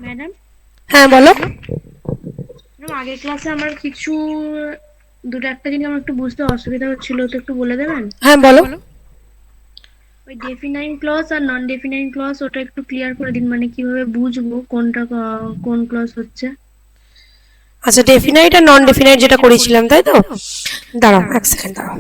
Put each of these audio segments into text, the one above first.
Madam, হ্যাঁ বলো। Madam আগের ক্লাসে আমার কিছু দুটো একটা জিনিস আমার একটু বুঝতে অসুবিধা হচ্ছিল, তো একটু বলে দেবেন? হ্যাঁ বলো। ওই ডেফিনাইন ক্লজ আর নন ডেফিনাইন ক্লজ ওটা একটু ক্লিয়ার করে দিন, মানে কিভাবে বুঝবো কোনটা কোন ক্লজ হচ্ছে। আচ্ছা, ডেফিনাইট আর নন ডেফিনাইট যেটা করেছিলাম তাই তো? দাঁড়াও হ্যাঁ। এক সেকেন্ড দাঁড়াও।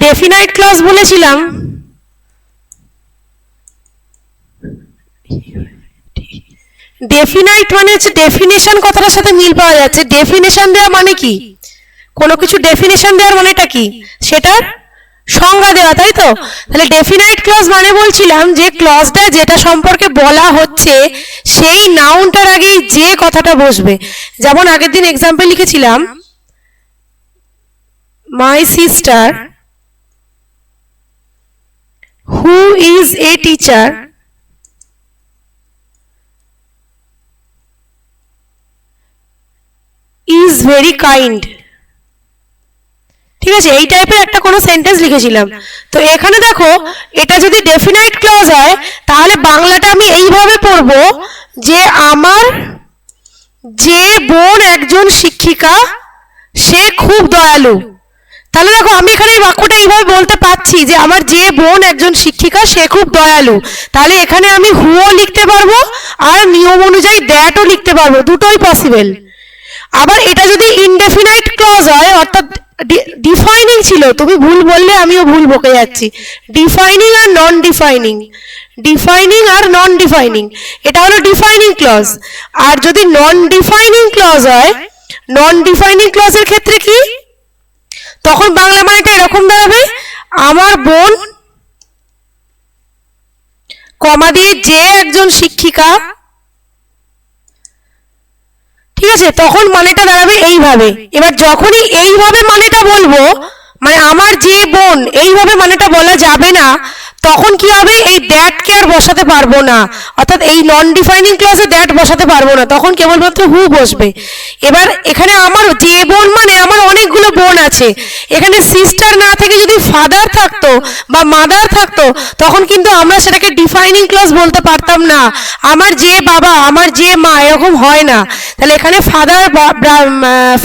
ডেফিনাইট ক্লজ বলেছিলাম ডেফিনাইট মানে হচ্ছে ডেফিনেশন কথাটার সাথে মিল পাওয়া যাচ্ছে। ডেফিনেশন দেওয়া মানে কি? কোনো কিছু ডেফিনেশন দেওয়ার মানেটা কি? সেটার সংজ্ঞা দেওয়া, তাই তো? তাহলে ডেফিনাইট ক্লজ মানে বলছিলাম যে ক্লজটা যেটা সম্পর্কে বলা হচ্ছে সেই নাউনটার আগেই যে কথাটা বসবে। যেমন আগের দিন এক্সাম্পল লিখেছিলাম, my sister who is a teacher is very kind. ঠিক আছে, এই টাইপের একটা কোনো সেন্টেন্স লিখেছিলাম। তো এখানে দেখো, এটা যদি ডেফিনাইট ক্লজ হয় তাহলে বাংলাটা আমি এইভাবে পড়বো যে আমার যে বোন একজন শিক্ষিকা সে খুব দয়ালু। তাহলে দেখো আমি এখানে এই বাক্যটা এইভাবে বলতে পারছি যে আমার যে বোন একজন শিক্ষিকা সে খুব দয়ালু। তাহলে এখানে আমি হুও লিখতে পারবো আর নিয়ম অনুযায়ী দ্যাটও লিখতে পারবো, দুটোই পসিবল। আবার এটা যদি ইনডেফিনাইট ক্লজ হয়, অর্থাৎ ডিফাইনিং ছিল, তুমি ভুল বললে আমিও ভুল বকে যাচ্ছি, ডিফাইনিং আর নন ডিফাইনিং, ডিফাইনিং আর নন ডিফাইনিং, এটা হলো ডিফাইনিং ক্লজ। আর যদি নন ডিফাইনিং ক্লজ হয়, নন ডিফাইনিং ক্লজের ক্ষেত্রে কি? তখন বাংলা মানেটা এরকম দাঁড়াবে, আমার বোন কমা দিয়ে যে একজন শিক্ষিকা। ঠিক আছে, তখন মানেটা দাঁড়াবে এইভাবে। এবার যখনই এইভাবে মানেটা বলবো, মানে আমার যে বোন, এইভাবে মানেটা বলা যাবে না, তখন কি হবে? এই দ্যাটকে আর বসাতে পারবো না, অর্থাৎ এই নন ডিফাইনিং ক্লজে দ্যাট বসাতে পারবো না, তখন কেবলমাত্র হু বসবে। এবার এখানে আমার যে বোন মানে আমার অনেকগুলো বোন আছে, এখানে সিস্টার না থেকে যদি ফাদার থাকতো বা মাদার থাকতো তখন কিন্তু আমরা সেটাকে ডিফাইনিং ক্লজ বলতে পারতাম না। আমার যে বাবা, আমার যে মা, এরকম হয় না। তাহলে এখানে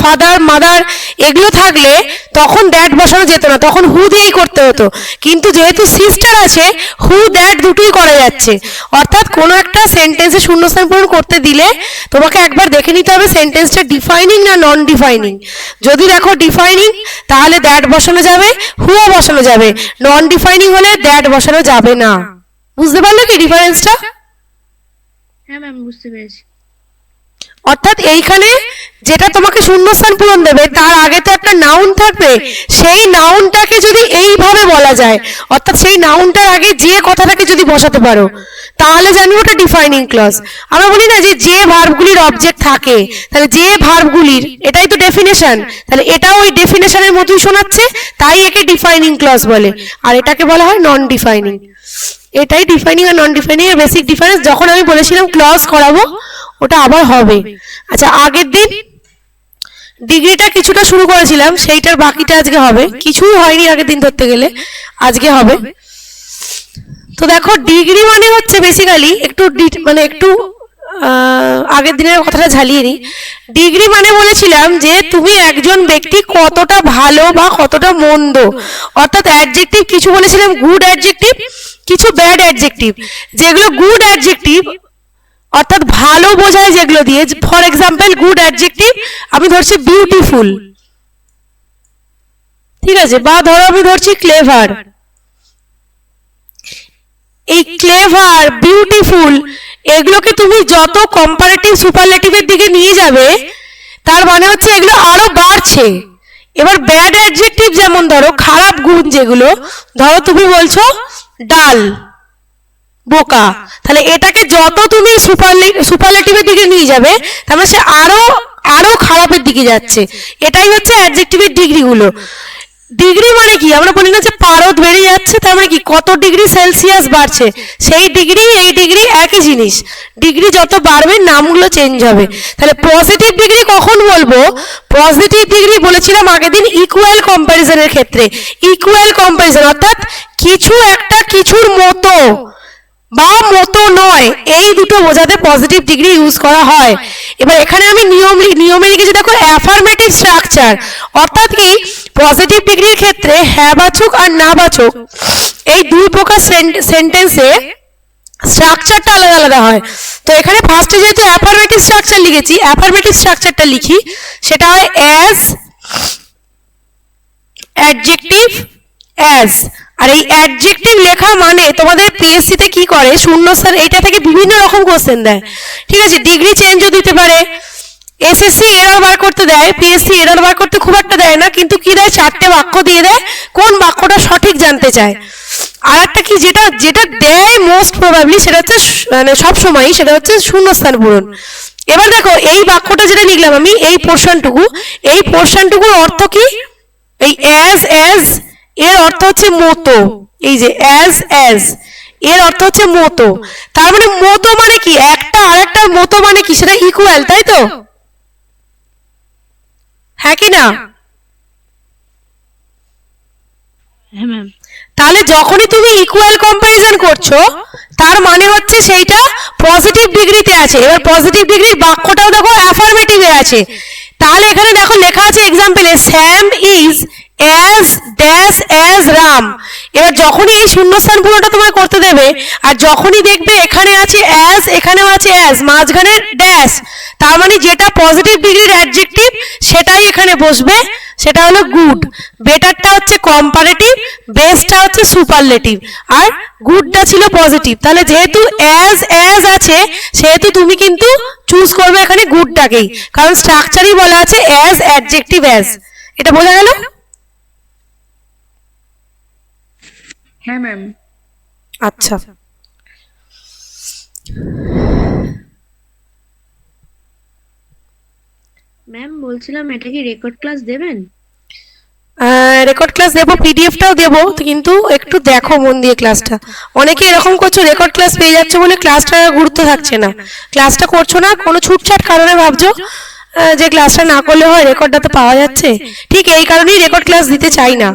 ফাদার মাদার এগুলো থাকলে তখন দ্যাট বসানো যেত না, তখন হু দিয়েই করতে হতো। কিন্তু যেহেতু সিস্টার আছে, হু দ্যাট দুটোই করা যাচ্ছে। অর্থাৎ কোনো একটা সেন্টেন্সে শূন্যস্থান পূরণ করতে দিলে তোমাকে একবার দেখে নিতে হবে সেন্টেন্সটা ডিফাইনিং না নন ডিফাইনিং। যদি দেখো ডিফাইনিং তাহলে দ্যাট বসানো যাবে, হুও বসানো যাবে। নন ডিফাইনিং হলে দ্যাট বসানো যাবে না। বুঝতে পারলে কি ডিফারেন্সটা? হ্যাঁ ম্যাম, বুঝতে পেরেছি। অর্থাৎ এইখানে যেটা তোমাকে শূন্যস্থান পূরণ দেবে তার আগে তো একটা নাউন থাকবে, সেই নাউনটাকে যদি এইভাবে বলা যায়, অর্থাৎ সেই নাউনটার আগে যে কথাটাকে যদি বসাতে পারো, তাহলে জানবো ওটা ডিফাইনিং ক্লজ। আমরা বলি না যে যে ভার্বগুলির অবজেক্ট থাকে, তাহলে যে ভার্বগুলির, এটাই তো ডেফিনেশন, তাহলে এটাও ওই ডেফিনেশনের মতোই শোনাচ্ছে, তাই একে ডিফাইনিং ক্লজ বলে। আর এটাকে বলা হয় নন ডিফাইনিং। এটাই ডিফাইনিং আর নন ডিফাইনিং এর বেসিক ডিফারেন্স। যখন আমি বলেছিলাম ক্লজ করাবো, ওটা আবার হবে। আচ্ছা, আগের দিন ডিগ্রিটা কিছুটা শুরু করেছিলাম, সেইটার বাকিটা আজকে হবে। কিছুই হয়নি আগের দিন ধরতে গেলে, আজকে হবে। তো দেখো, ডিগ্রি মানে হচ্ছে বেসিক্যালি একটু মানে একটু আগের দিনের কথাটা ঝালিয়ে নিই। ডিগ্রি মানে বলেছিলাম যে তুমি একজন ব্যক্তি কতটা ভালো বা কতটা মন্দ, অর্থাৎ অ্যাডজেক্টিভ কিছু বলেছিলাম গুড অ্যাডজেক্টিভ, কিছু ব্যাড অ্যাডজেক্টিভ। যেগুলো গুড অ্যাডজেক্টিভ অর্থাৎ ভালো বোঝায় যেগুলো দিয়ে, ফর এক্সাম্পল গুড অ্যাডজেক্টিভ আমি ধরছি বিউটিফুল, ঠিক আছে, বা ধরো আমি ধরছি ক্লেভার। এই ক্লেভার, বিউটিফুল এগুলোকে তুমি যত কম্পারেটিভ সুপারলেটিভের দিকে নিয়ে যাবে তার মানে হচ্ছে এগুলো আরো বাড়ছে। এবার ব্যাড অ্যাডজেক্টিভ যেমন ধরো খারাপ গুণ যেগুলো, ধরো তুমি বলছো ডাল, বোকা, তাহলে এটাকে যত তুমি সুপারলেটিভের দিকে নিয়ে যাবে তার মানে সে আরো আরো খারাপের দিকে যাচ্ছে। এটাই হচ্ছে অ্যাডজেক্টিভের ডিগ্রিগুলো। ডিগ্রি মানে কি, আমরা বলি না যে পারদ বেড়ে যাচ্ছে, তার মানে কি কত ডিগ্রি সেলসিয়াস বাড়ছে, সেই ডিগ্রি এই ডিগ্রি একই জিনিস, ডিগ্রি যত বাড়বে নামগুলো চেঞ্জ হবে। তাহলে পজিটিভ ডিগ্রি কখন বলবো, পজিটিভ ডিগ্রি বলেছিলাম আগের দিন ইকুয়াল কম্প্যারিজনের ক্ষেত্রে। ইকুয়াল কম্প্যারিজন অর্থাৎ কিছু একটা কিছুর মতো বা মতো নয়, এই দুটো বোঝাতে পজিটিভ ডিগ্রি ইউজ করা হয়। এবার এখানে আমি নিয়মে লিখেছি দেখো অ্যাফার্মেটিভ স্ট্রাকচার, অর্থাৎ কি পজিটিভ ডিগ্রির ক্ষেত্রে হ্যাঁ বাচক আর না বাচক এই দুই প্রকার সেন্টেন্সে স্ট্রাকচারটা আলাদা আলাদা হয়। তো এখানে ফার্স্টে যেহেতু অ্যাফার্মেটিভ স্ট্রাকচার লিখেছি, অ্যাফার্মেটিভ স্ট্রাকচারটা লিখি, সেটা হয় অ্যাজ, অ্যাডজেক্টিভ, অ্যাজ। আর এই অ্যাডজেক্টিভ লেখা মানে তোমাদের পিএসসি তে কি করে, শূন্যস্থান এইটা থেকে বিভিন্ন রকম কোশ্চেন দেয়, ঠিক আছে, ডিগ্রি চেঞ্জও দিতে পারে, এসএসসি এরর বার করতে দেয়, পিএসসি এরর বার করতে খুব একটা দেয় না, কিন্তু কি দেয়, 4টে বাক্য দিয়ে দেয়, কোন বাক্যটা সঠিক জানতে চায়। আর একটা কি যেটা যেটা দেয় মোস্ট প্রবাবলি, সেটা হচ্ছে মানে সবসময় সেটা হচ্ছে শূন্যস্থান পূরণ। এবার দেখো এই বাক্যটা যেটা লিখলাম আমি, এই পোর্শনটুকুর অর্থ কি, এই অ্যাজ এর অর্থ হচ্ছে মতো, এই যে অ্যাজ এর অর্থ হচ্ছে মতো, তার মানে মতো মানে কি, একটা আরেকটার মতো মানে কি, সেটা ইকুয়াল, তাই তো, হ্যাঁ কি না? হ্যাঁ ম্যাম। তাহলে যখনই তুমি ইকুয়াল কম্প্যারিজন করছো তার মানে হচ্ছে সেইটা পজিটিভ ডিগ্রিতে আছে। এবার পজিটিভ ডিগ্রির বাক্যটাও দেখো অ্যাফার্মেটিভে আছে। তাহলে এখানে দেখো লেখা আছে এক্সাম্পলে Sam is as dash as Ram. এবার যখনই এই শূন্যস্থান পূরণটা তোমার করতে দেবে আর যখনই দেখবে এখানে আছে অ্যাজ, এখানেও আছে অ্যাজ, মাঝখানে ড্যাশ, তার মানে যেটা পজিটিভ ডিগ্রির অ্যাডজেক্টিভ সেটাই এখানে বসবে, সেটা হলো গুড। বেটারটা হচ্ছে কম্পারেটিভ, বেস্টটা হচ্ছে সুপারলেটিভ, আর গুডটা ছিল পজিটিভ। তাহলে যেহেতু অ্যাজ আছে সেহেতু তুমি কিন্তু চুজ করবে এখানে গুডটাকেই, কারণ স্ট্রাকচারই বলা আছে অ্যাজ, অ্যাডজেক্টিভ অ্যাজ। এটা বোঝা গেল? হ্যাঁ ম্যাম। আচ্ছা, ম্যাম বলছিলাম এটা কি রেকর্ড ক্লাস দেবেন? রেকর্ড ক্লাস দেবো, পিডিএফটাও দেবো, কিন্তু একটু দেখো মন দিয়ে ক্লাসটা। অনেকে এরকম করছো রেকর্ড ক্লাস পেয়ে যাচ্ছে বলে ক্লাসটা গুরুত্ব থাকছে না, ক্লাসটা করছো না কোনো ছুটছাট কারণে ভাবছো যে ক্লাসটা না করলে হয়, রেকর্ডটা তো পাওয়া যাচ্ছে, ঠিক এই কারণেই রেকর্ড ক্লাস দিতে চাই না।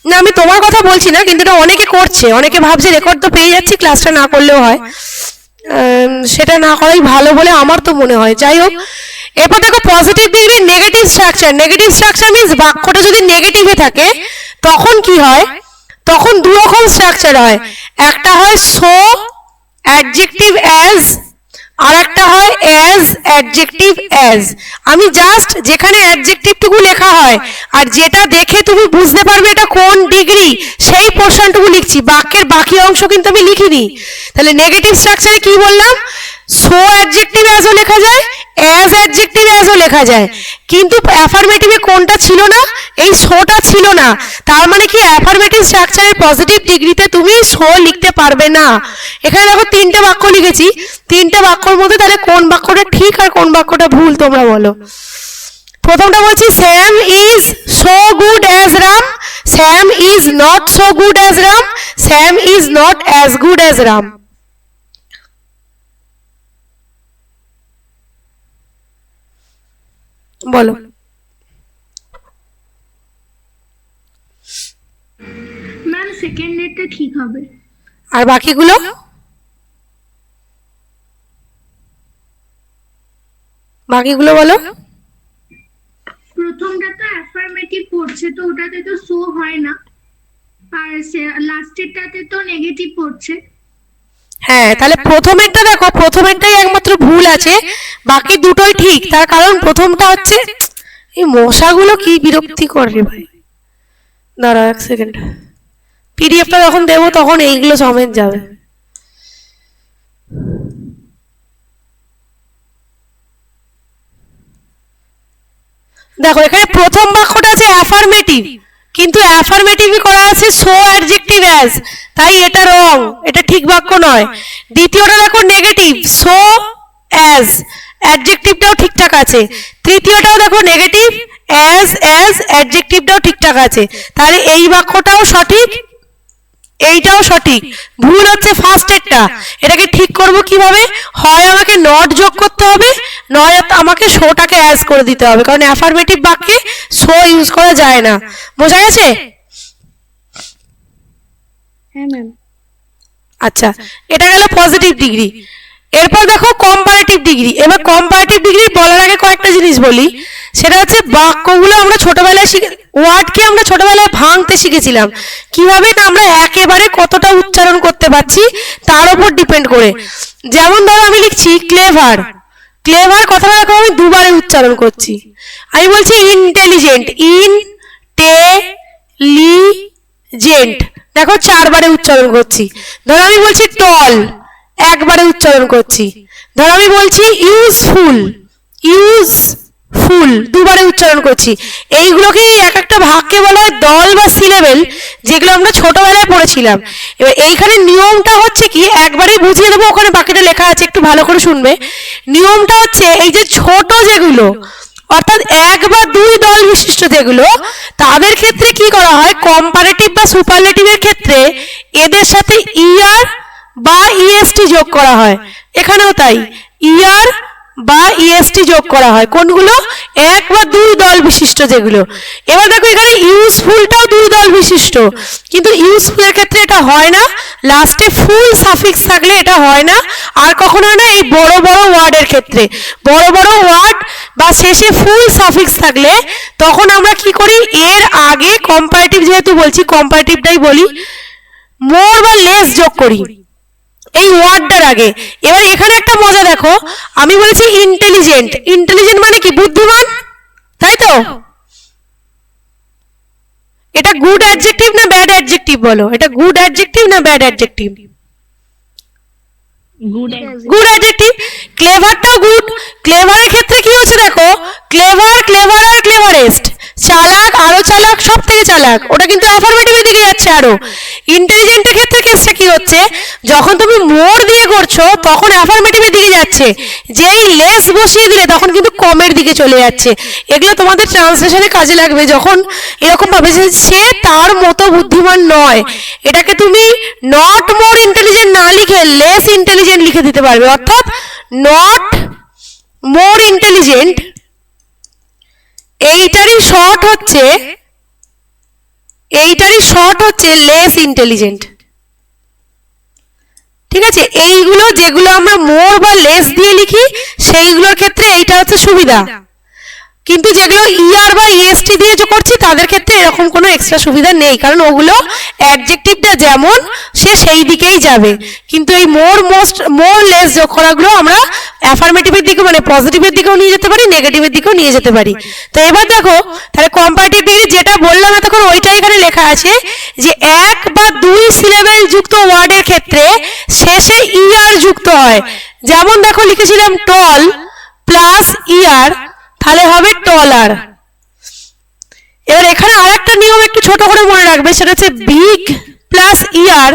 না আমি তোমার কথা বলছি না, কিন্তু এটা অনেকে করছে, অনেকে ভাবছে রেকর্ড তো পেয়ে যাচ্ছি ক্লাসটা না করলেও হয়, সেটা না করাই ভালো বলে আমার তো মনে হয়। যাই হোক, এরপর দেখো পজিটিভ ডিগ্রির negative structure. Negative structure means বাক্যটা যদি নেগেটিভে থাকে তখন কি হয়, তখন দু রকম স্ট্রাকচার হয়, একটা হয় সো অ্যাডজেক্টিভ অ্যাজ, আর একটা হয় অ্যাজ অ্যাডজেক্টিভ অ্যাজ। আমি জাস্ট যেখানে অ্যাডজেক্টিভটুকু লেখা হয় আর যেটা দেখে তুমি বুঝতে পারবে এটা কোন ডিগ্রি সেই পোর্শনটুকু লিখছি, বাক্যের বাকি অংশ কিন্তু আমি লিখিনি। তাহলে নেগেটিভ স্ট্রাকচারে কি বললাম, সো অ্যাডজেক্টিভ অ্যাজও লেখা যায়, অ্যাজ অ্যাডজেক্টিভ অ্যাজও লেখা যায়, কিন্তু অ্যাফার্মেটিভে কোনটা ছিল না, এই সোটা ছিল না। তার মানে কি অ্যাফার্মেটিভ স্ট্রাকচারের পজিটিভ ডিগ্রিতে তুমি সো লিখতে পারবে না। এখানে দেখো 3টে বাক্য লিখেছি, 3টে বাক্যর মধ্যে তাহলে কোন বাক্যটা ঠিক আর কোন বাক্যটা ভুল তোমরা বলো। প্রথমটা বলছি Sam is so good as Ram, Sam is not so good as Ram, Sam is not as good as Ram. বলো। ম্যাম সেকেন্ড ডেটটা ঠিক হবে। আর বাকিগুলো? বাকিগুলো বলো। প্রথমটা তো অ্যাফার্মেটিভ পড়ছে, তো ওটাতে তো সো হয় না, আর লাস্টেরটাতে তো নেগেটিভ পড়ছে। হ্যাঁ, তাহলে প্রথমেরটা দেখো, প্রথমেরটাই একমাত্র ভুল আছে, বাকি দুটোই ঠিক। তার কারণ প্রথমটা হচ্ছে, এই মশাগুলো কি বিরক্তি করে ভাই, দাঁড়াও এক সেকেন্ড, পিডিএফটা যখন দেবো তখন এইগুলো সমেত যাবে। দেখো এখানে প্রথম বাক্যটা আছে অ্যাফার্মেটিভ, কিন্তু অ্যাফার্মেটিভই করা আছে সো অ্যাডজেক্টিভ অ্যাজ, তাই এটা রং, এটা ঠিক বাক্য নয়। দ্বিতীয়টা দেখো নেগেটিভ সো অ্যাজ, অ্যাডজেক্টিভটাও ঠিকঠাক আছে। তৃতীয়টাও দেখো নেগেটিভ, অ্যাজ অ্যাডজেক্টিভটাও ঠিকঠাক আছে। তাহলে এই বাক্যটাও সঠিক, এইটাও সঠিক। ভুল হচ্ছে ফার্স্টেরটা। এটাকে ঠিক করব কিভাবে? হয় আমাকে নট যোগ করতে হবে, নয় আমাকে শোটাকে অ্যাজ করে দিতে হবে, কারণ অ্যাফার্মেটিভ বাক্যে শো ইউজ করা যায় না। বোঝা গেছে? হ্যাঁ ম্যাম। আচ্ছা, এটা গেল পজিটিভ ডিগ্রি। এরপর দেখো কম্পারেটিভ ডিগ্রি। এবার কম্পারেটিভ ডিগ্রি বলার আগে কয়েকটা জিনিস বলি। সেটা হচ্ছে বাক্যগুলো আমরা ছোটবেলায় ওয়ার্ডকে আমরা ছোটবেলায় ভাঙতে শিখেছিলাম কিভাবে, না আমরা একেবারে কতটা উচ্চারণ করতে পারছি তার উপর ডিপেন্ড করে। যেমন ধরো আমি লিখছি ক্লেভার, ক্লেভার কথাটা দেখো আমি দুবারে উচ্চারণ করছি। আমি বলছি ইন্টেলিজেন্ট, ইনটেলিজেন্ট, দেখো 4 বারে উচ্চারণ করছি। ধরো আমি বলছি টল, একবারে উচ্চারণ করছি। ধরো আমি বলছি ইউজফুল, ইউজফুল 2 বারে উচ্চারণ করছি। এইগুলোকে এক একটা ভাগকে বলা হয় দল বা সিলেবেল, যেগুলো আমরা ছোটবেলায় পড়েছিলাম। এবার এইখানে নিয়মটা হচ্ছে কি, একবারেই বুঝিয়ে দেবো, ওখানে বাকিটা লেখা আছে, একটু ভালো করে শুনবে। নিয়মটা হচ্ছে এই যে ছোট যেগুলো, অর্থাৎ 1 বা 2 দল বিশিষ্ট যেগুলো, তাদের ক্ষেত্রে কি করা হয়, কম্পারেটিভ বা সুপারলেটিভের ক্ষেত্রে এদের সাথে ইআর বা ইএসটি যোগ করা হয়। এখানেও তাই, ইআর বা ইএসটি যোগ করা হয়। কোনগুলো? 1 বা 2 দল বিশিষ্ট যেগুলো। এবার দেখো এখানে ইউজফুলটাও 2 দল বিশিষ্ট, কিন্তু ইউজফুলের ক্ষেত্রে এটা হয় না, লাস্টে ফুল সাফিক্স থাকলে এটা হয় না। আর কখনো না এই বড় বড় ওয়ার্ডের ক্ষেত্রে, বড় বড় ওয়ার্ড বা শেষে ফুল সাফিক্স থাকলে তখন আমরা কি করি, এর আগে কম্পারেটিভ যেহেতু বলছি কম্পারেটিভটাই বলি, মোর বা লেস যোগ করি এই ওয়ার্ডটার আগে। এবার এখানে একটা মজা দেখো, আমি বলেছি ইন্টেলিজেন্ট, ইন্টেলিজেন্ট মানে কি, বুদ্ধিমান, তাই তো? এটা গুড অ্যাডজেক্টিভ না ব্যাড অ্যাডজেক্টিভ বলো? এটা গুড অ্যাডজেক্টিভ না ব্যাড অ্যাডজেক্টিভ? Good adjective. ক্লেভারটাও গুড। ক্লেভারের ক্ষেত্রে কি হচ্ছে দেখো, ক্লেভার, ক্লেভার আর ক্লেভারেস্ট, চালাক, আরো চালাক, সব থেকে চালাক, ওটা কিন্তু অ্যাফার্মেটিভের দিকে যাচ্ছে আরো। ইন্টেলিজেন্টের ক্ষেত্রে কেসটা কি হচ্ছে, যখন তুমি মোর দিয়ে করছো তখন অ্যাফার্মেটিভের দিকে যাচ্ছে, যেই লেস বসিয়ে দিলে তখন কিন্তু কমের দিকে চলে যাচ্ছে। এগুলো তোমাদের ট্রান্সলেশনে কাজে লাগবে, যখন এরকম ভাবে যে সে তার মতো বুদ্ধিমান নয়, এটাকে তুমি নট মোর ইন্টেলিজেন্ট না লিখে লেস ইন্টেলিজেন্ট লিখে দিতে পারবে। অর্থাৎ নট মোর ইন্টেলিজেন্ট, এইটারই শর্ট হচ্ছে লেস ইন্টেলিজেন্ট। ঠিক আছে? এইগুলো যেগুলো আমরা মোর বা লেস দিয়ে লিখি সেইগুলোর ক্ষেত্রে এইটা হচ্ছে সুবিধা, কিন্তু যেগুলো ইআর বা ইএসটি দিয়ে করছি তাদের ক্ষেত্রে এরকম কোনো এক্সট্রা সুবিধা নেই, কারণ ওগুলো অ্যাডজেক্টিভটা যেমন সে সেই দিকেই যাবে। কিন্তু এই মোর লেস যোগ করাগুলো আমরা অ্যাফার্মেটিভের দিকে মানে পজিটিভের দিকেও নিয়ে যেতে পারি, নেগেটিভের দিকেও নিয়ে যেতে পারি। তো এবার দেখো তাহলে কম্পারেটিভ ডিগ্রি যেটা বললাম এতক্ষণ ওইটাই এখানে লেখা আছে, যে 1 বা 2 সিলেবেল যুক্ত ওয়ার্ডের ক্ষেত্রে শেষে ইআর যুক্ত হয়। যেমন দেখো লিখেছিলাম টল প্লাস ইআর, তাহলে হবে টলার। এবার এখানে আরেকটা নিয়ম একটু ছোট করে মনে রাখবে, সেটা হচ্ছে বিগ প্লাস ইআর,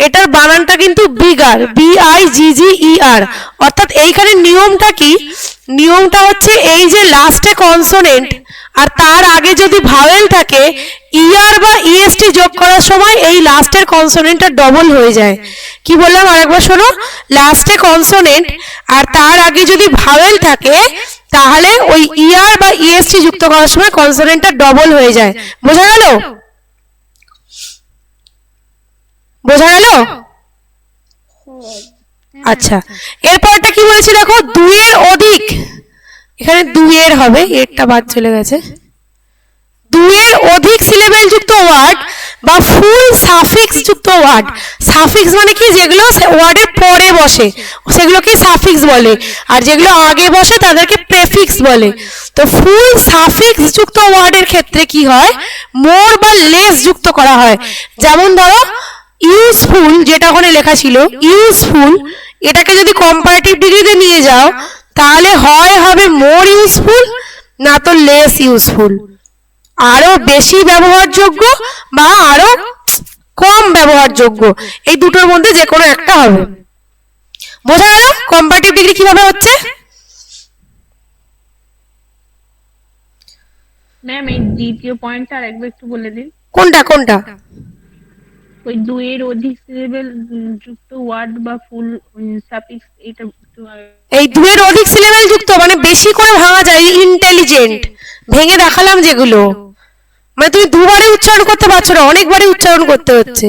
এটার বানানটা কিন্তু বিগার, BIGGER। অর্থাৎ এইখানে নিয়মটা কি, নিয়মটা হচ্ছে এই যে লাস্টে কনসোনেন্ট আর তার আগে যদি ভাওয়েল থাকে, ইআর বা ইএসটি যোগ করার সময় এই লাস্টের কনসোনেন্টটা ডবল হয়ে যায়। কি বললাম আরেকবার শোনো, লাস্টে কনসোনেন্ট আর তার আগে যদি ভাওয়েল থাকে তাহলে ওই ইআর বা ইএসটি যুক্ত করার সময় কনসোনেন্টটা ডবল হয়ে যায়। বোঝা গেল? বোঝা গেল? আচ্ছা, এরপরটা কি বলেছি দেখো, 2 এর অধিক, এখানে 2 এর হবে, এরটা বাদ চলে গেছে, 2 এর অধিক সিলেবেল যুক্ত ওয়ার্ড বা ফুল সাফিক্স যুক্ত ওয়ার্ড। সাফিক্স মানে কি, যেগুলো ওয়ার্ডের পরে বসে সেগুলোকে সাফিক্স বলে, আর যেগুলো আগে বসে তাদেরকে প্রেফিক্স বলে। তো ফুল সাফিক্স যুক্ত ওয়ার্ডের ক্ষেত্রে কি হয়, মোর বা লেস যুক্ত করা হয়। যেমন ধরো ইউজফুল, যেটা ওখানে লেখা ছিল ইউজফুল, এটাকে যদি কম্পারেটিভ ডিগ্রিতে নিয়ে যাও তাহলে হয় হবে মোর ইউজফুল, না তো লেস ইউজফুল, আরো বেশি ব্যবহারযোগ্য বা আরো কম ব্যবহারযোগ্য, এই দুটোর মধ্যে যে কোনো একটা হবে। বোঝা গেল কম্পারেটিভ ডিগ্রি কিভাবে হচ্ছে? ম্যাম এই দ্বিতীয় পয়েন্টটা আরেকবার একটু বলে দিন। কোনটা কোনটা? ওই দুইয়ের অধিক সিলেবেল যুক্ত ওয়ার্ড বা ফুল সাফিক্স এটা একটু এই দুয়ের অধিক সিলেবেল যুক্ত মানে বেশি করে ভাঙা যায়, ইন্টেলিজেন্ট ভেঙে দেখালাম যেগুলো, মানে তুমি দুবারে উচ্চারণ করতে পারছো না, অনেকবারই উচ্চারণ করতে হচ্ছে।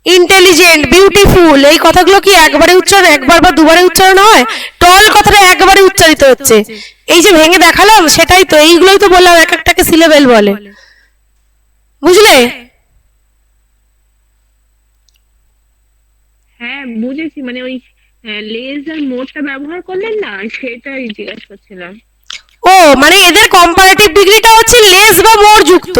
ইন্টেলিজেন্ট, বিউটিফুল, এই কথাগুলো কি একবারে উচ্চারণ, একবার বা দুবারে উচ্চারণ হয়? টল কথাটা একবারে উচ্চারিত হচ্ছে। এই যে ভেঙে দেখালাম সেটাই তো, এইগুলোই তো বললাম এক একটাকে সিলেবেল বলে, বুঝলে? হ্যাঁ বুঝেছি, মানে ওই লেস আর মোরটা ব্যবহার করলেন না, সেটাই জিজ্ঞাসা করছিলাম। ও মানে এদের কম্পারেটিভ ডিগ্রিটা হচ্ছে লেস বা মোর যুক্ত।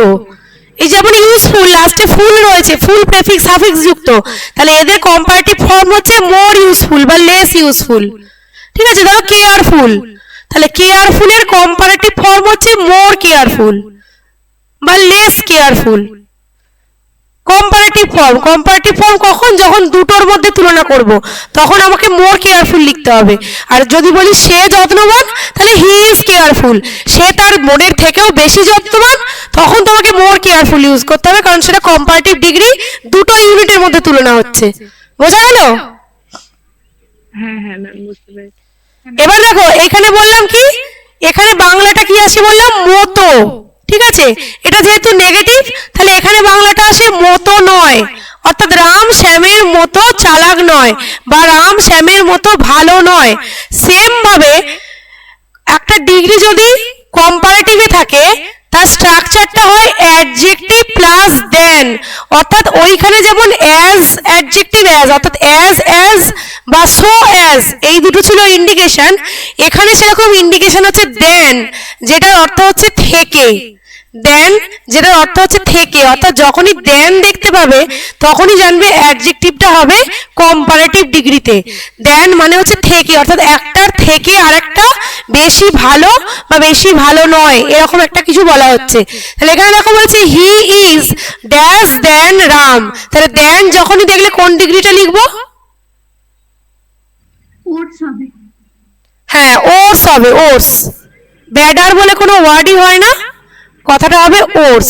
এই যেমন ইউজফুল লাস্টে ফুল রয়েছে, ফুল প্রেফিক্স সাফিক্স যুক্ত, তাহলে এদের কম্পারেটিভ ফর্ম হচ্ছে মোর ইউজফুল বা লেস ইউজফুল। ঠিক আছে, ধরো কেয়ারফুল, তাহলে কেয়ারফুল এর কম্পারেটিভ ফর্ম হচ্ছে মোর কেয়ারফুল বা লেস কেয়ারফুল। কম্পারেটিভ ফর্ম কখন? যখন দুটোর মধ্যে তুলনা করব তখন আমাকে মোর কেয়ারফুল লিখতে হবে। আর যদি বলি সে যত্নবান, তাহলে হি ইজ কেয়ারফুল, সে তার মনের থেকেও বেশি যত্নবান, তখন তোমাকে মোর কেয়ারফুল ইউজ করতে হবে, কারণ সেটা কম্পারেটিভ ডিগ্রি, দুটো ইউনিটের মধ্যে তুলনা হচ্ছে। বোঝা গেল? হ্যাঁ হ্যাঁ ম্যাম বুঝতে পেরেছি। এবার দেখো এখানে বললাম কি, এখানে বাংলাটা কি আসে বললাম? মতো। ঠিক আছে, এটা যেহেতু নেগেটিভ তাহলে এখানে বাংলাটা আসে মতো নয়, অর্থাৎ রাম শ্যামের মতো চালাক নয় বা রাম শ্যামের মতো ভালো নয়। সেম ভাবে একটা ডিগ্রি যদি কম্পারেটিভে থাকে তার স্ট্রাকচারটা হয় অ্যাডজেক্টিভ প্লাস দেন, অর্থাৎ ওইখানে যেমন অ্যাজ অ্যাডজেক্টিভ অ্যাজ, অর্থাৎ অ্যাজ বা সো অ্যাজ, এই দুটো ছিল ইন্ডিকেশন, এখানে সেরকম ইন্ডিকেশন হচ্ছে দেন, যেটার অর্থ হচ্ছে থেকে। দেন যেটার অর্থ হচ্ছে থেকে, অর্থাৎ যখনই দেন দেখতে পাবে তখনই জানবে অ্যাডজেক্টিভটা হবে কম্পারেটিভ ডিগ্রিতে। দেন মানে হচ্ছে থেকে, অর্থাৎ একটার থেকে আরেকটা বেশি ভালো বা বেশি ভালো নয়, এরকম একটা কিছু বলা হচ্ছে। তাহলে এখানে দেখো বলছে হি ইজ ড্যাশ দেন রাম, তাহলে দেন যখনই দেখলে কোন ডিগ্রিটা লিখবো? হ্যাঁ ওর্স হবে, ওর্স। ব্যাডার বলে কোনো ওয়ার্ডই হয় না, কথাটা হবে ওর্স,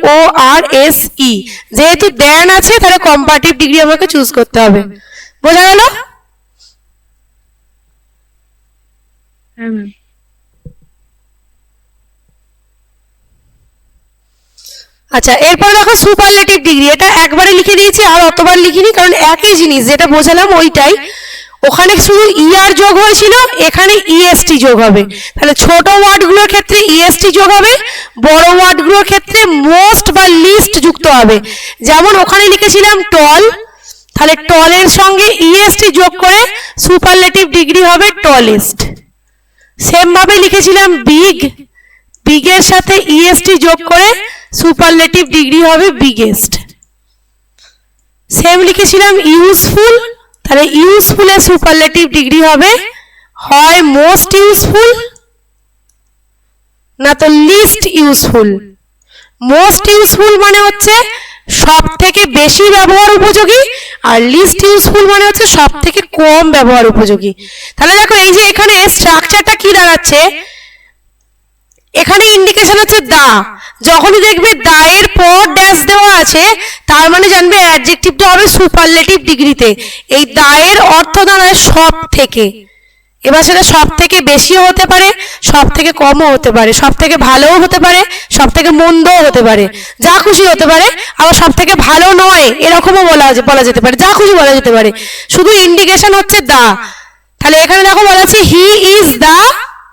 WORSE। যেহেতু দেন আছে তাহলে কম্পারেটিভ ডিগ্রি আমাকে চুজ করতে হবে। বোঝা গেল? হ্যাঁ ম্যাম। আচ্ছা এরপর দেখো সুপারলেটিভ ডিগ্রি, এটা একবারে লিখে দিয়েছি আর অতবার লিখিনি, কারণ একই জিনিস যেটা বোঝালাম ওইটাই, ওখানে শুধু ইআর যোগ হয়েছিল, এখানে ইএসটি যোগ হবে। তাহলে ছোট ওয়ার্ডগুলোর ক্ষেত্রে ইএসটি যোগ হবে, বড় ওয়ার্ডগুলোর ক্ষেত্রে মোস্ট বা লিস্ট যুক্ত হবে। যেমন ওখানে লিখেছিলাম টল, তাহলে টলের সঙ্গে ইএসটি যোগ করে সুপারলেটিভ ডিগ্রি হবে টলেস্ট। সেম ভাবে লিখেছিলাম বিগ, বিগের সাথে ইএসটি যোগ করে সুপারলেটিভ ডিগ্রি হবে বিগেস্ট। সেম লিখেছিলাম ইউজফুল, তাহলে ইউজফুলের সুপারলেটিভ ডিগ্রি হবে হয় মোস্ট ইউজফুল না তো লিস্ট ইউজফুল। মোস্ট ইউজফুল মানে হচ্ছে সব থেকে বেশি ব্যবহার উপযোগী, আর লিস্ট ইউজফুল মানে হচ্ছে সব থেকে কম ব্যবহার উপযোগী। তাহলে দেখো এই যে এখানে স্ট্রাকচারটা কি দাঁড়াচ্ছে, এখানে ইন্ডিকেশন হচ্ছে দা, যখনই দেখবে দা এর পর ড্যাশ দেওয়া আছে তার মানে জানবে অ্যাডজেক্টিভটা হবে সুপারলেটিভ ডিগ্রিতে। এই দা এর অর্থ দাঁড়ায় সব থেকে, এবার সেটা সব থেকে বেশিও হতে পারে, সব থেকে কমও হতে পারে, সব থেকে ভালোও হতে পারে, সব থেকে মন্দও হতে পারে, যা খুশি হতে পারে, আবার সব থেকে ভালো নয় এরকমও বলা যেতে পারে, যা খুশি বলা যেতে পারে, শুধু ইন্ডিকেশন হচ্ছে দা। তাহলে এখানে দেখো বলা আছে হি ইজ দা,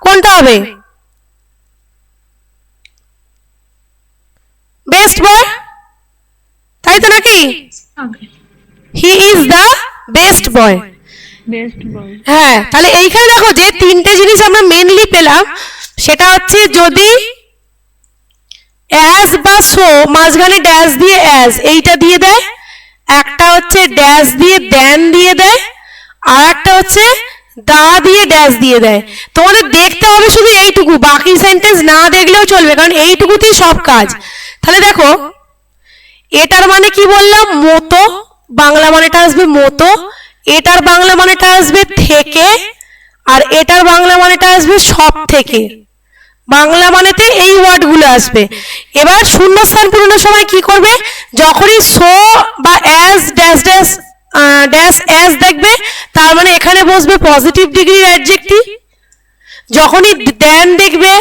কোনটা হবে? বেস্ট বয়, তাই তো নাকি? He is the best boy. Best boy. হ্যাঁ, তাহলে এইখানে দেখো যে তিনটে জিনিস আমরা মেনলি পেলাম, সেটা হচ্ছে যদি অ্যাজ বা সো মাঝখানে ড্যাশ দিয়ে অ্যাজ এইটা দিয়ে দেয়, একটা হচ্ছে ড্যাশ দিয়ে দেন দিয়ে দেয়, আর একটা হচ্ছে দা দিয়ে ড্যাশ দিয়ে দেয়। তোমাদের দেখতে হবে শুধু এইটুকু, বাকি সেন্টেন্স না দেখলেও চলবে, কারণ এইটুকুতেই সব কাজ। তাহলে দেখো এটার মানে কি বললাম? মতো, বাংলা মানেটা আসবে মতো, এটার বাংলা মানেটা আসবে থেকে, আর এটার বাংলা মানেটা আসবে সব থেকে। বাংলা মানেতে এই ওয়ার্ডগুলো আসবে। এবার শূন্যস্থান পূরণের সময় কি করবে, যখনই সো বা as dash dash dash as দেখবে তার মানে এখানে বসবে পজিটিভ ডিগ্রির অ্যাডজেক্টিভ। যখনই দেন দেখবে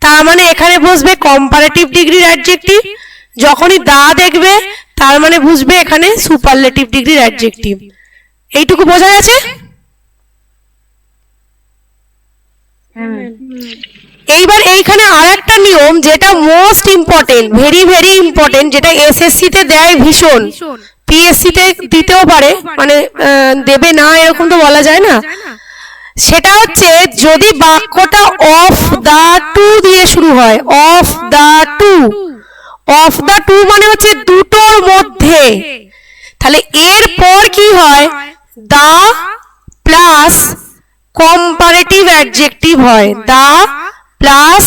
তার মানে এখানে বসবে কম্পারেটিভ ডিগ্রির অ্যাডজেক্টিভ। যখনই দা দেখবে তার মানে বুঝবে এখানে সুপারলেটিভ ডিগ্রির অ্যাডজেক্টিভ। এইটুকু বোঝা গেছে? এইবার এইখানে আরেকটা নিয়ম যেটা most important, very very important, যেটা এসএসসি তে দেয় ভীষণ, পিএসসি তে দিতেও পারে, মানে দেবে না এরকম তো বলা যায় না। সেটা হচ্ছে যদি বাক্যটা অফ দা টু দিয়ে শুরু হয়, of the two, of the two মানে হচ্ছে দুটোর মধ্যে, তাহলে এরপর কি হয়, দা প্লাস কম্পারেটিভ অ্যাডজেক্টিভ হয়, দা প্লাস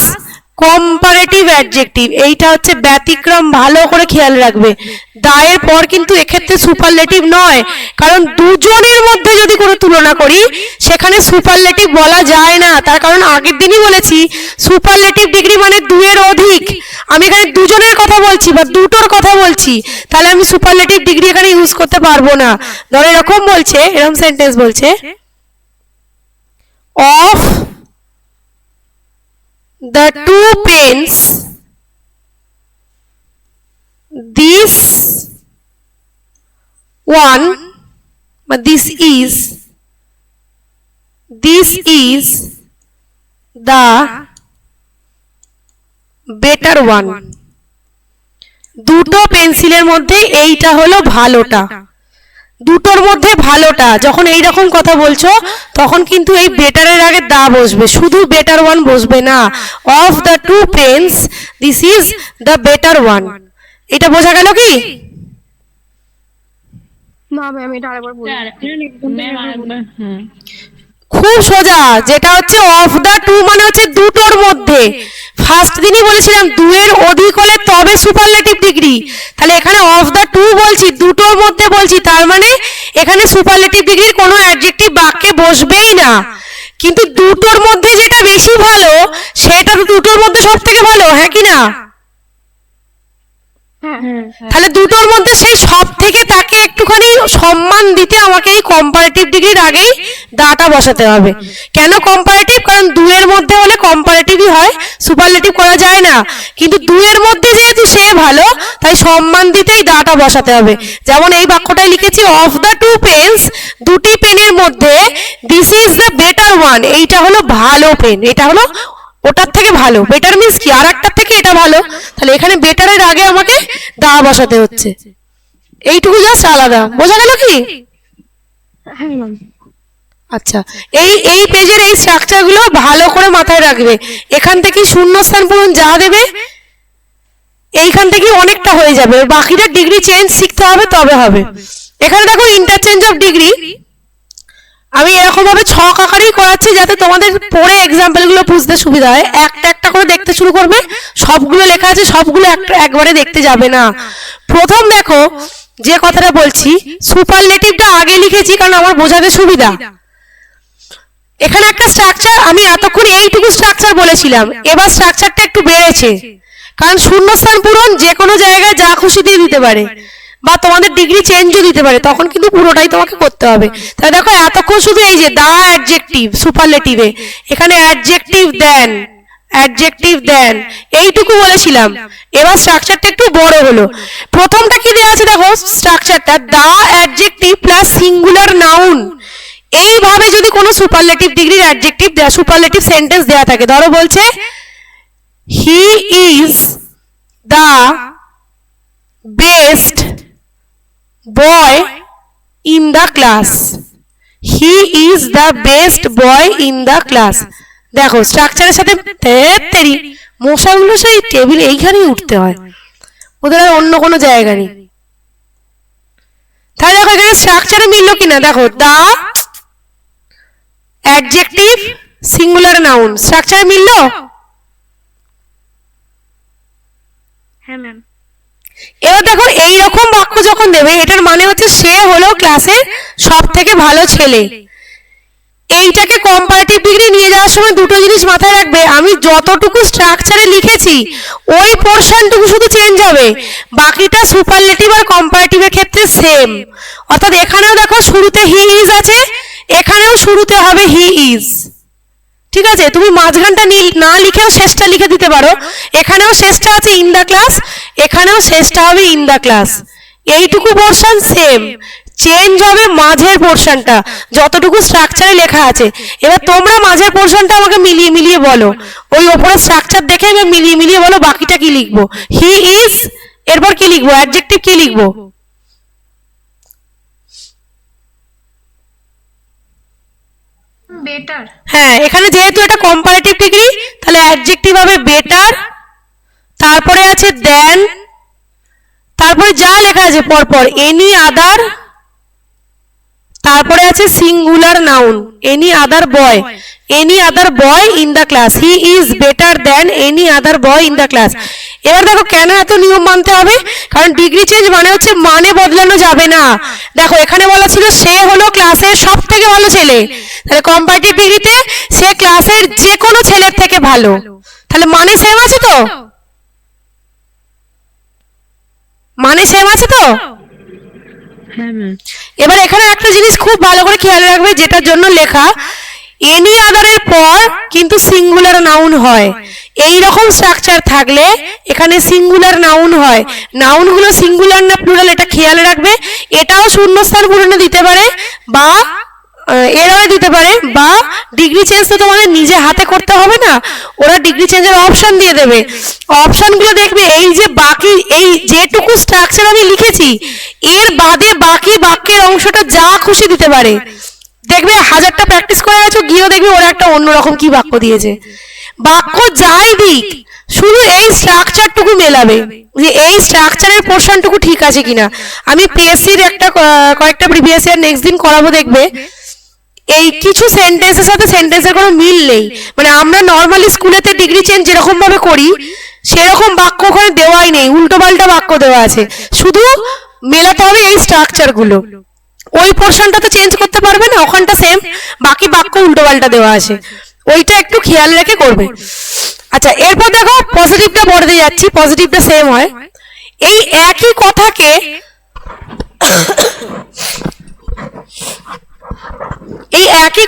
কম্পারেটিভ অ্যাডজেক্টিভ। এইটা হচ্ছে ব্যতিক্রম, ভালো করে খেয়াল রাখবে। দা এর পর কিন্তু এক্ষেত্রে সুপারলেটিভ নয়, কারণ দুজনের মধ্যে যদি কোনো তুলনা করি সেখানে সুপারলেটিভ বলা যায় না। তার কারণ আগের দিনই বলেছি সুপারলেটিভ ডিগ্রি মানে দুয়ের অধিক। আমি এখানে দুজনের কথা বলছি বা দুটোর কথা বলছি, তাহলে আমি সুপারলেটিভ ডিগ্রি এখানে ইউজ করতে পারবো না। ধরো এরকম বলছে, এরকম সেন্টেন্স বলছে, of the two pens this one, but this is the better one। দুটো পেন্সিলের মধ্যে এইটা হলো ভালোটা, দুটোর মধ্যে ভালোটা। যখন এই রকম কথা বলছো তখন কিন্তু এই বেটারের আগে দা বসবে, শুধু বেটার ওয়ান বসবে না। Of the two pens this is the better one. এটা বোঝা গেল কি? না ম্যাম, এটা আরেকবার বলুন। খুব সোজা, যেটা হচ্ছে অফ দা টু মানে হচ্ছে দুটোর মধ্যে। ফার্স্ট দিনই বলেছিলাম দুয়ের অধিক হলে তবে সুপারলেটিভ ডিগ্রি, তাহলে এখানে অফ দা টু বলছি, দুটোর মধ্যে বলছি, তার মানে এখানে সুপারলেটিভ ডিগ্রির কোনো অ্যাডজেক্টিভ বাক্যে বসবেই না। কিন্তু দুটোর মধ্যে যেটা বেশি ভালো সেটা তো দুটোর মধ্যে সব থেকে ভালো, হ্যাঁ কি না? তাহলে দুটোর মধ্যে সেই সব থেকে তাকে একটুখানি সম্মান দিতে আমাকে এই কম্পারেটিভ ডিগ্রির আগেই দাটা বসাতে হবে। কেন কম্পারেটিভ? কারণ দুয়ের মধ্যে হলে কম্পারেটিভই হয়, সুপারলেটিভ করা যায় না। কিন্তু দুয়ের মধ্যে যেহেতু সে ভালো তাই সম্মান দিতেই দাটা বসাতে হবে। যেমন এই বাক্যটাই লিখেছি, অফ দ্য টু পেন্স, দুটি পেনের মধ্যে this is the better one, এইটা হলো ভালো পেন, এটা হলো ওটার থেকে ভালো। বেটার মিন্স কি, আর একটার থেকে এটা ভালো, তাহলে এখানে বেটারের আগে আমাকে দা বসাতে হচ্ছে। এইটুকু জাস্ট আলাদা, বোঝা গেল কি? আচ্ছা, এই পেজের এই স্ট্রাকচার গুলো ভালো করে মাথায় রাখবে। এখান থেকে শূন্যস্থান পূরণ যা দেবে এইখান থেকে অনেকটা হয়ে যাবে, বাকিটা ডিগ্রি চেঞ্জ শিখতে হবে তবে হবে। এখানে দেখো ইন্টারচেঞ্জ অফ ডিগ্রি আমি এরকম ভাবে ছক আকারেই করাচ্ছি যাতে তোমাদের পড়ে এক্সাম্পল গুলো বুঝতে সুবিধা হয়। একটা একটা করে দেখতে শুরু করবে, সবগুলো লেখা আছে, সবগুলো একবারে দেখতে যাবে না। প্রথম দেখো যে কথাটা বলছি, সুপারলেটিভটা আগে লিখেছি কারণ আমার বোঝাতে সুবিধা। এখানে একটা স্ট্রাকচার, আমি এতক্ষণ এইটুকু স্ট্রাকচার বলেছিলাম, এবার স্ট্রাকচারটা একটু বেড়েছে, কারণ শূন্যস্থান পূরণ যে কোনো জায়গায় যা খুশি দিয়ে দিতে পারে বা তোমাদের ডিগ্রি চেঞ্জও দিতে পারে, তখন কিন্তু পুরোটাই তোমাকে করতে হবে। তাহলে দেখো এতক্ষণ শুধু এই যে দা অ্যাডজেক্টিভ সুপারলেটিভে, এখানে অ্যাডজেক্টিভ দেন, অ্যাডজেক্টিভ দেন, এইটুকু বলেছিলাম। এবার স্ট্রাকচারটা একটু বড় হলো। প্রথমটা কি দেওয়া আছে দেখো, স্ট্রাকচারটা দা অ্যাডজেক্টিভ প্লাস সিঙ্গুলার নাউন। এইভাবে যদি কোনো সুপারলেটিভ ডিগ্রির অ্যাডজেক্টিভ দেয়া, সুপারলেটিভ সেন্টেন্স দেয়া থাকে, ধরো বলছে he is the best boy in the class, he is the best boy in the class. দেখো স্ট্রাকচারের সাথে তেরি মশাগুলো সেই টেবিল এইখানেই উঠতে হয়, ওদের আর অন্য কোনো জায়গা নেই। তাহলে দেখো এখানে স্ট্রাকচারে মিললো কিনা, দেখো দা অ্যাডজেক্টিভ সিঙ্গুলার নাউন, স্ট্রাকচারে মিললো? হ্যাঁ ম্যাম। এবার দেখো এইরকম বাক্য যখন দেবে এটার মানে হচ্ছে সে হলো ক্লাসের সব থেকে ভালো ছেলে। এইটাকে কম্পারেটিভ ডিগ্রি নিয়ে যাওয়ার সময় দুটো জিনিস মাথায় রাখবে, আমি যতটুকু স্ট্রাকচারে লিখেছি ওই পোর্শনটুকু শুধু চেঞ্জ হবে, বাকিটা সুপারলেটিভ আর কম্পারেটিভের ক্ষেত্রে সেম। অর্থাৎ এখানেও দেখো শুরুতে হি ইজ আছে, এখানেও শুরুতে হবে হি ইজ। ঠিক আছে, তুমি মাঝখানটা না লিখেও শেষটা লিখে দিতে পারো, এখানেও শেষটা আছে ইন দা ক্লাস, এখানেও শেষটা হবে ইন দা ক্লাস। এইটুকু পোর্শন সেম, চেঞ্জ হবে মাঝের পোর্শনটা যতটুকু স্ট্রাকচারে লেখা আছে। এবার তোমরা মাঝের পোর্শনটা আমাকে মিলিয়ে মিলিয়ে বলো, ওই ওপরে স্ট্রাকচার দেখে এবার মিলিয়ে মিলিয়ে বলো বাকিটা কি লিখবো। হি ইজ, এরপর কি লিখবো, অ্যাডজেক্টিভ কি লিখবো? বেটার। হ্যাঁ, এখানে যেহেতু এটা কম্পারেটিভ ডিগ্রি তাহলে অ্যাডজেক্টিভ হবে বেটার, তারপরে আছে দেন, তারপরে যা লেখা আছে পরপর এনি আদার, তারপরে আছে singular noun any other boy, any other boy in the class, he is better than any other boy in the class. এবার দেখো কেন এত নিয়ম মানতে হবে, কারণ ডিগ্রি চেঞ্জ মানে হচ্ছে মানে বদলানো যাবে না। দেখো এখানে বলা ছিল সে হলো ক্লাসের সব থেকে ভালো ছেলে, তাহলে কম্পারেটিভ ডিগ্রিতে সে ক্লাসের যে কোনো ছেলের থেকে ভালো, তাহলে মানে সেম আছে তো, মানে সেম আছে তো। এবার এখানে একটা জিনিস খুব ভালো করে খেয়াল রাখবে, যেটার জন্য লেখা এনি আদারের পর কিন্তু সিঙ্গুলার নাউন হয়, এই রকম স্ট্রাকচার থাকলে এখানে সিঙ্গুলার নাউন হয়। নাউনগুলো সিঙ্গুলার না প্লুরাল এটা খেয়াল রাখবে। এটাও শূন্যস্থান পূরণে দিতে পারে বা এরাও দিতে পারে, বা ডিগ্রি চেঞ্জ তো তোমাদের নিজে হাতে করতে হবে না, ওরা ডিগ্রি চেঞ্জের অপশন দিয়ে দেবে। অপশনগুলো দেখবে এই যে বাকি এই যেটুকু স্ট্রাকচার আমি লিখেছি এর বাদে বাকি বাক্যের অংশটা যা খুশি দিতে পারে। দেখবে হাজারটা প্র্যাকটিস করে গেছো, গিয়েও দেখবে ওরা একটা অন্যরকম কি বাক্য দিয়েছে। বাক্য যাই দিক শুধু এই স্ট্রাকচারটুকু মেলাবে, যে এই স্ট্রাকচারের পোর্শনটুকু ঠিক আছে কিনা। আমি পিএসসির একটা কয়েকটা প্রিভিয়াস ইয়ার নেক্সট দিন করাবো, দেখবে এই কিছু সেন্টেন্সের সাথে সেন্টেন্সের কোনো মিল নেই, মানে আমরা নর্মালি স্কুলেতে ডিগ্রি চেঞ্জ যেরকম ভাবে করি সেরকম বাক্য ওখানে দেওয়াই নেই, উল্টো পাল্টা বাক্য দেওয়া আছে, শুধু মেলাতে হবে এই স্ট্রাকচারগুলো। ওই পোর্শনটা তো চেঞ্জ করতে পারবে না, ওখানটা সেম, বাকি বাক্য উল্টো পাল্টা দেওয়া আছে, ওইটা একটু খেয়াল রেখে করবে। আচ্ছা, এরপর দেখো পজিটিভটা পড়তে যাচ্ছি, পজিটিভটা সেম হয়। এই একই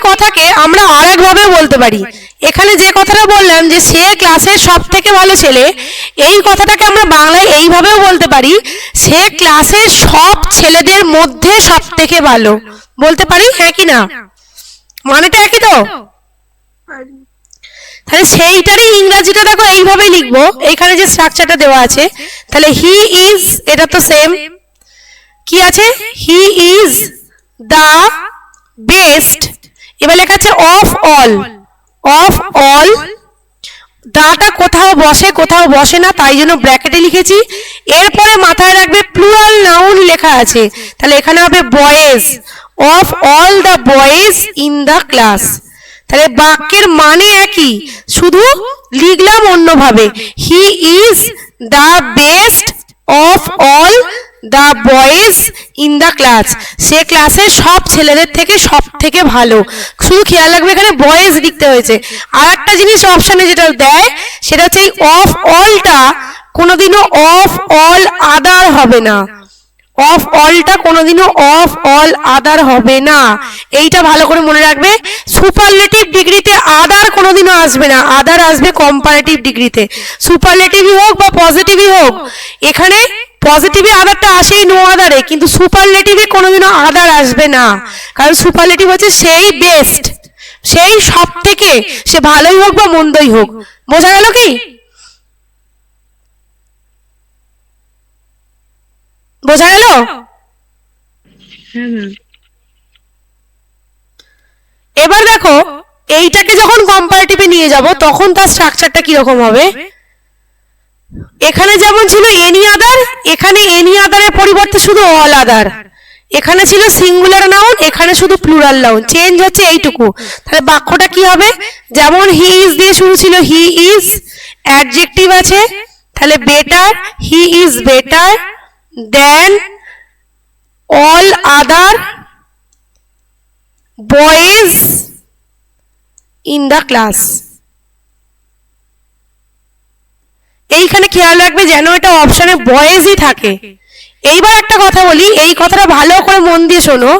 কথাকে আমরা আরেক ভাবে বলতে পারি। এখানে যে কথাটা বললাম যে সে ক্লাসের সব থেকে ভালো ছেলে, এই কথাটাকে আমরা বাংলায় এইভাবেও বলতে পারি, সে ক্লাসের সব ছেলেদের মধ্যে সব থেকে ভালো। বলতে পারি, হ্যাঁ কি না? মানেটা একই তো। তাহলে সেইটারই ইংরেজিটা দেখো এইভাবে লিখবো, এইখানে যে স্ট্রাকচারটা দেওয়া আছে। তাহলে হি ইজ, এটা তো সেম, কি আছে, হি ইজ দা বেস্ট। এবার লেখা আছে অফ অল, অফ অল, দাটা কোথাও বসে কোথাও বসে না, তাই জন্য ব্র্যাকেটে লিখেছি। এরপরে মাথায় রাখবে প্লুরাল নাউন লেখা আছে, তাহলে এখানে হবে boys, of all the boys in the class. তাহলে বাক্যের মানে একই, শুধু লিখলাম অন্যভাবে। He is the best of all the boys in the class, সে ক্লাসের সব ছেলেদের থেকে সব থেকে ভালো। শুধু খেয়াল রাখবে এখানে বয়েজ লিখতে হয়েছে। আর একটা জিনিস অপশনে যেটা দেয় সেটা হচ্ছে এই অফ অলটা কোনোদিনও অফ অল আদার হবে না, অফ অলটা কোনোদিনও অফ অল আদার হবে না, এইটা ভালো করে মনে রাখবে। সুপারলেটিভ ডিগ্রিতে আদার কোনোদিনও আসবে না, আদার আসবে কম্পারেটিভ ডিগ্রিতে। সুপারলেটিভই হোক বা পজিটিভই হোক, এখানে পজিটিভে আদারটা আসেই নো আদারে, কিন্তু সুপারলেটিভে কোনোদিনও আদার আসবে না, কারণ সুপারলেটিভ হচ্ছে সেই বেস্ট, সেই সব থেকে, সে ভালোই হোক বা মন্দই হোক। বোঝা গেল কি? বোঝা গেল? এবার দেখো এইটাকে যখন কম্পারেটিভে নিয়ে যাব তখন তার স্ট্রাকচারটা কিরকম হবে। এখানে যেমন ছিল এনি আদার, এখানে এনি আদারের পরিবর্তে শুধু অল আদার। এখানে ছিল সিঙ্গুলার নাউন, এখানে শুধু প্লুরাল নাউন, চেঞ্জ হচ্ছে এইটুকু। তাহলে বাক্যটা কি হবে, যেমন হি ইজ দিয়ে শুরু ছিল, হি ইজ, অ্যাডজেক্টিভ আছে, তাহলে better, he is better then all other boys in the class. এইখানে খেয়াল রাখবে যেন এটা অপশনে বয়েজই থাকে। এইবার একটা কথা বলি, এই কথাটা ভালো করে মন দিয়ে শোনো।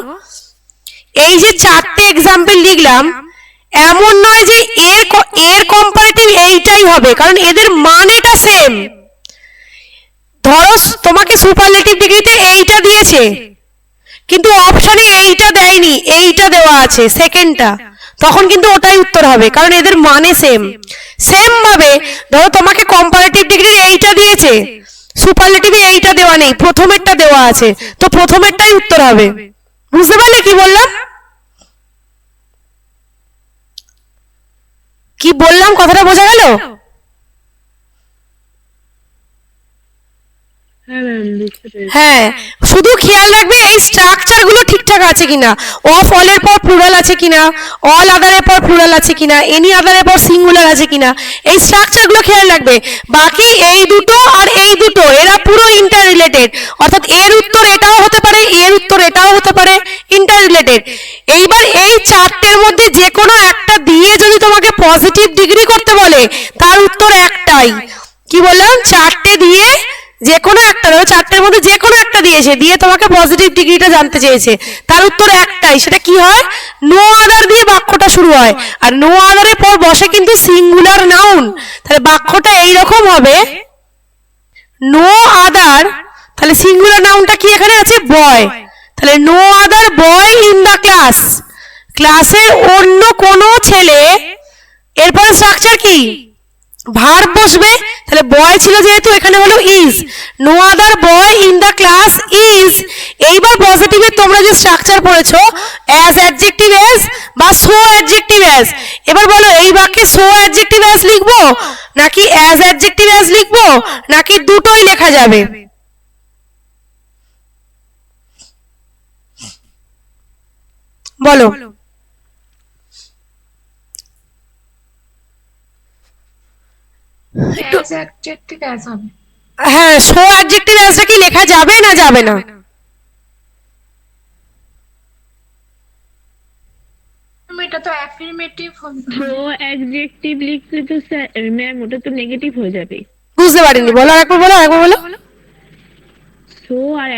এই যে 4টে এক্সাম্পল লিখলাম, এমন নয় যে এর কম্পারেটিভ এইটাই হবে, কারণ এদের মানেটা সেম। ধরো তোমাকে সুপারলেটিভ ডিগ্রিতে এইটা দিয়েছে, কিন্তু অপশনে এইটা দেয়নি, এইটা দেওয়া আছে সেকেন্ডটা, তখন কিন্তু ওটাই উত্তর হবে, কারণ এদের মানে সেম। সেম ভাবে ধরো তোমাকে কম্পারেটিভ ডিগ্রির এইটা দিয়েছে, সুপারলেটিভে এইটা দেওয়া নেই, প্রথমেরটা দেওয়া আছে, তো প্রথমেরটাই উত্তর হবে। বুঝতে পারলে কি বললাম? কি বললাম কথাটা বোঝা গেল? হ্যাঁ, শুধু খেয়াল রাখবে এই স্ট্রাকচার গুলো ঠিকঠাক আছে কিনা, অফ অল এর পর প্লুরাল আছে কিনা, অল আদার এর পর প্লুরাল আছে কিনা, এনি আদার এর পর সিঙ্গুলার আছে কিনা, এই স্ট্রাকচার গুলো খেয়াল রাখবে। বাকি এই দুটো আর এই দুটো এরা পুরো ইন্টার রিলেটেড, অর্থাৎ এর উত্তর এটাও হতে পারে, এর উত্তর এটাও হতে পারে, ইন্টার রিলেটেড। এইবার এই 4টের মধ্যে যে কোনো একটা দিয়ে যদি তোমাকে পজিটিভ ডিগ্রি করতে বলে, তার উত্তর একটাই। কি বললাম? 4টে দিয়ে যে কোনো একটা, ধরো 4টের মধ্যে যে কোনো একটা দিয়েছে, দিয়ে তোমাকে পজিটিভ ডিগ্রিটা জানতে চেয়েছে, তার উত্তর একটাই। সেটা কি হয়? নো আদার দিয়ে বাক্যটা শুরু হয়, আর নো আদারের পর বসে কিন্তু সিঙ্গুলার নাউন। তাহলে বাক্যটা এইরকম হবে, নো আদার, তাহলে সিঙ্গুলার নাউনটা কি এখানে আছে? বয়। তাহলে no other boy in the class, ক্লাসের অন্য কোনো ছেলে। এরপরে স্ট্রাকচার কি? ভার্ব বসবে, তাহলে বয় ছিল যেহেতু এখানে হলো is, no other boy in the class is. এইবার পজিটিভের তোমরা যে স্ট্রাকচার পড়েছো, অ্যাজ অ্যাডজেক্টিভ অ্যাজ বা সো অ্যাডজেক্টিভ অ্যাজ। এবার বলো এই বাক্যে সো অ্যাডজেক্টিভ অ্যাজ লিখবো নাকি অ্যাজ অ্যাডজেক্টিভ অ্যাজ লিখবো, নাকি দুটোই লেখা যাবে? বলো। হ্যাঁ, সো অ্যাডজেক্টিভ অ্যাজটা কি লেখা যাবে না যাবে না? এটা তো অ্যাফার্মেটিভ হবে। সো অ্যাডজেক্টিভ লিখলে তো ম্যাম ওটা তো নেগেটিভ হয়ে যাবে। বুঝতে পারিনি, বলো আরেকবার, বলো আরেকবার বলো। সো আর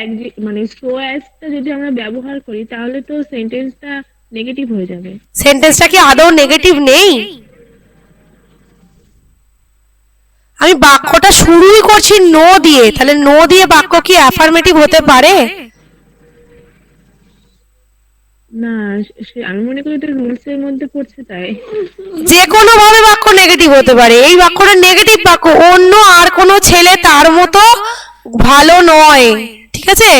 মানে সো অ্যাজটা যদি আমরা ব্যবহার করি তাহলে তো সেন্টেন্সটা নেগেটিভ হয়ে যাবে। সেন্টেন্সটা কি আদৌ নেগেটিভ নেই? আমি বাক্যটা শুরুই করছি নো দিয়ে, তাহলে নো দিয়ে বাক্য কি অ্যাফার্মেটিভ হতে পারে? না, আমি মনে করি এটা রুলস এর মধ্যে পড়ছে তাই। যে কোনো ভাবে বাক্য নেগেটিভ হতে পারে। এই বাক্যটা নেগেটিভ বাক্য, অন্য আর কোনো ছেলে তার মতো ভালো নয়, ঠিক আছে?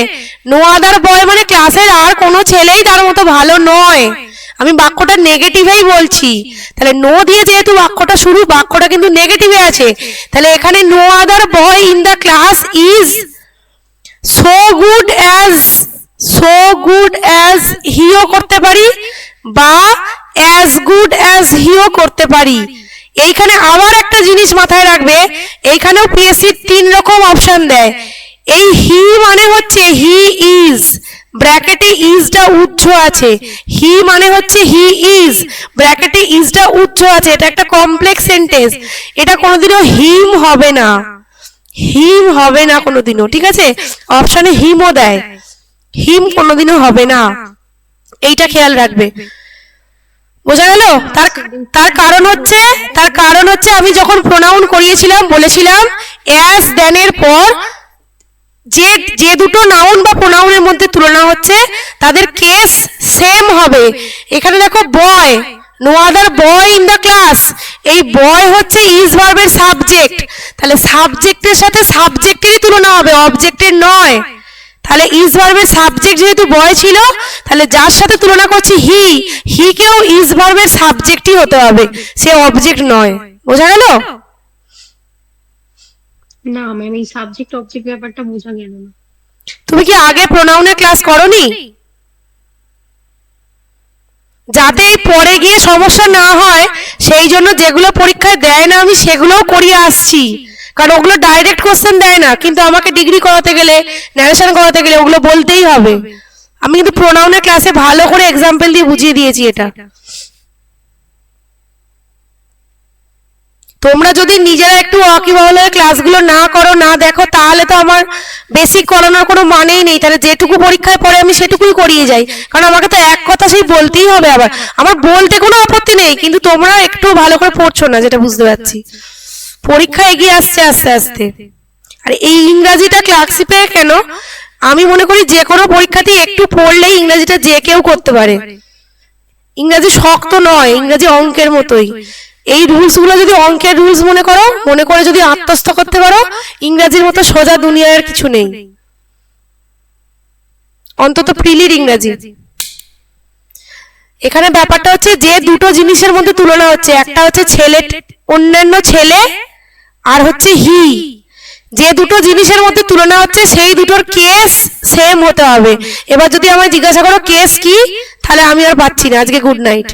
নো আদার বয় মানে ক্লাসের আর কোনো ছেলেই তার মতো ভালো নয়, আমি বাক্যটা নেগেটিভেই বলছি। তাহলে নো দিয়ে যেহেতু বাক্যটা শুরু, বাক্যটা কিন্তু নেগেটিভে আছে। তাহলে এখানে no other boy in the class is so good as হিও করতে পারি, বা অ্যাজ গুড অ্যাজ হিও করতে পারি। এইখানে আবার একটা জিনিস মাথায় রাখবে, এইখানেও পিএসসি 3 রকম অপশন দেয়। এই হি মানে হচ্ছে হি ইজ, ব্র্যাকেটে ইজটা উজ্জ আছে, হি মানে হচ্ছে হি ইজ, ব্র্যাকেটে ইজটা উজ্জ আছে। এটা একটা কমপ্লেক্স সেন্টেন্স, এটা কোনোদিনও হিম হবে না, হিম হবে না কোনোদিনও, ঠিক আছে? অপশনে হিমও দেয়, হিম কোনোদিনও হবে না, এইটা খেয়াল রাখবে। বোঝা গেল? তার কারণ হচ্ছে আমি যখন প্রোনাউন করিয়েছিলাম বলেছিলাম অ্যাজ দেন এর পর যে দুটো নাউন বা প্রোনাউনের মধ্যে তুলনা হচ্ছে তাদের কেস সেম হবে। এখানে দেখো boy, no other boy in the class, এই বয় হচ্ছে ইজ ভার্বের সাবজেক্ট, তাহলে সাবজেক্টের সাথে সাবজেক্টেরই তুলনা হবে, অবজেক্টের নয়। তাহলে ইজ ভার্বের সাবজেক্ট যেহেতু বয় ছিল, তাহলে যার সাথে তুলনা করছি হি কেও ইজ ভার্বের সাবজেক্টই হতে হবে, সে অবজেক্ট নয়। বোঝা গেল? না ম্যাম, এই সাবজেক্ট অবজেক্ট ব্যাপারটা বোঝা গেল না। তুমি কি আগে প্রোনাউনের ক্লাস করোনি? যাতে এই পরে গিয়ে সমস্যা না হয় সেই জন্য যেগুলো পরীক্ষায় দেয় না আমি সেগুলোও করিয়ে আসছি, কারণ ওগুলো ডাইরেক্ট কোশ্চেন দেয় না, কিন্তু আমাকে ডিগ্রি করাতে গেলে, ন্যারেশন করাতে গেলে ওগুলো বলতেই হবে। আমি কিন্তু প্রোনাউনের ক্লাসে ভালো করে এক্সাম্পল দিয়ে বুঝিয়ে দিয়েছি এটা। তোমরা যদি নিজেরা একটু ওয়াকিবহাল হয়ে ক্লাসগুলো না করো, না দেখো, তাহলে তো আমার বেসিক করানোর কোনো মানেই নেই। তাহলে যেটুকু পরীক্ষায় পড়ে আমি সেটুকুই করিয়ে যাই, কারণ আমাকে তো এক কথা সেই বলতেই হবে। আবার আমার বলতে কোনো আপত্তি নেই, কিন্তু তোমরা একটু ভালো করে পড়ছো না, যেটা বুঝতে পারছি। পরীক্ষা এগিয়ে আসছে আস্তে আস্তে। আর এই ইংরাজিটা ক্লার্কশিপে কেন, আমি মনে করি যে কোনো পরীক্ষাতেই একটু পড়লেই ইংরাজিটা যে কেউ করতে পারে। ইংরাজি শক্ত নয়, ইংরাজি অঙ্কের মতোই। এই রুলস গুলো যদি অঙ্কের রুলস মনে করো, মনে করে যদি আত্মস্থ করতে পারো, ইংরাজির মতো সোজা দুনিয়ার কিছু নেই, অন্তত প্রিলির ইংরাজি। এখানে ব্যাপারটা হচ্ছে যে দুটো জিনিসের মধ্যে তুলনা হচ্ছে, একটা হচ্ছে ছেলে, অন্যান্য ছেলে, আর হচ্ছে হি। যে দুটো জিনিসের মধ্যে তুলনা হচ্ছে সেই দুটোর কেস সেম হতে হবে। এবার যদি আমায় জিজ্ঞাসা করো কেস কি, তাহলে আমি আর পাচ্ছি না। আজকে গুড নাইট।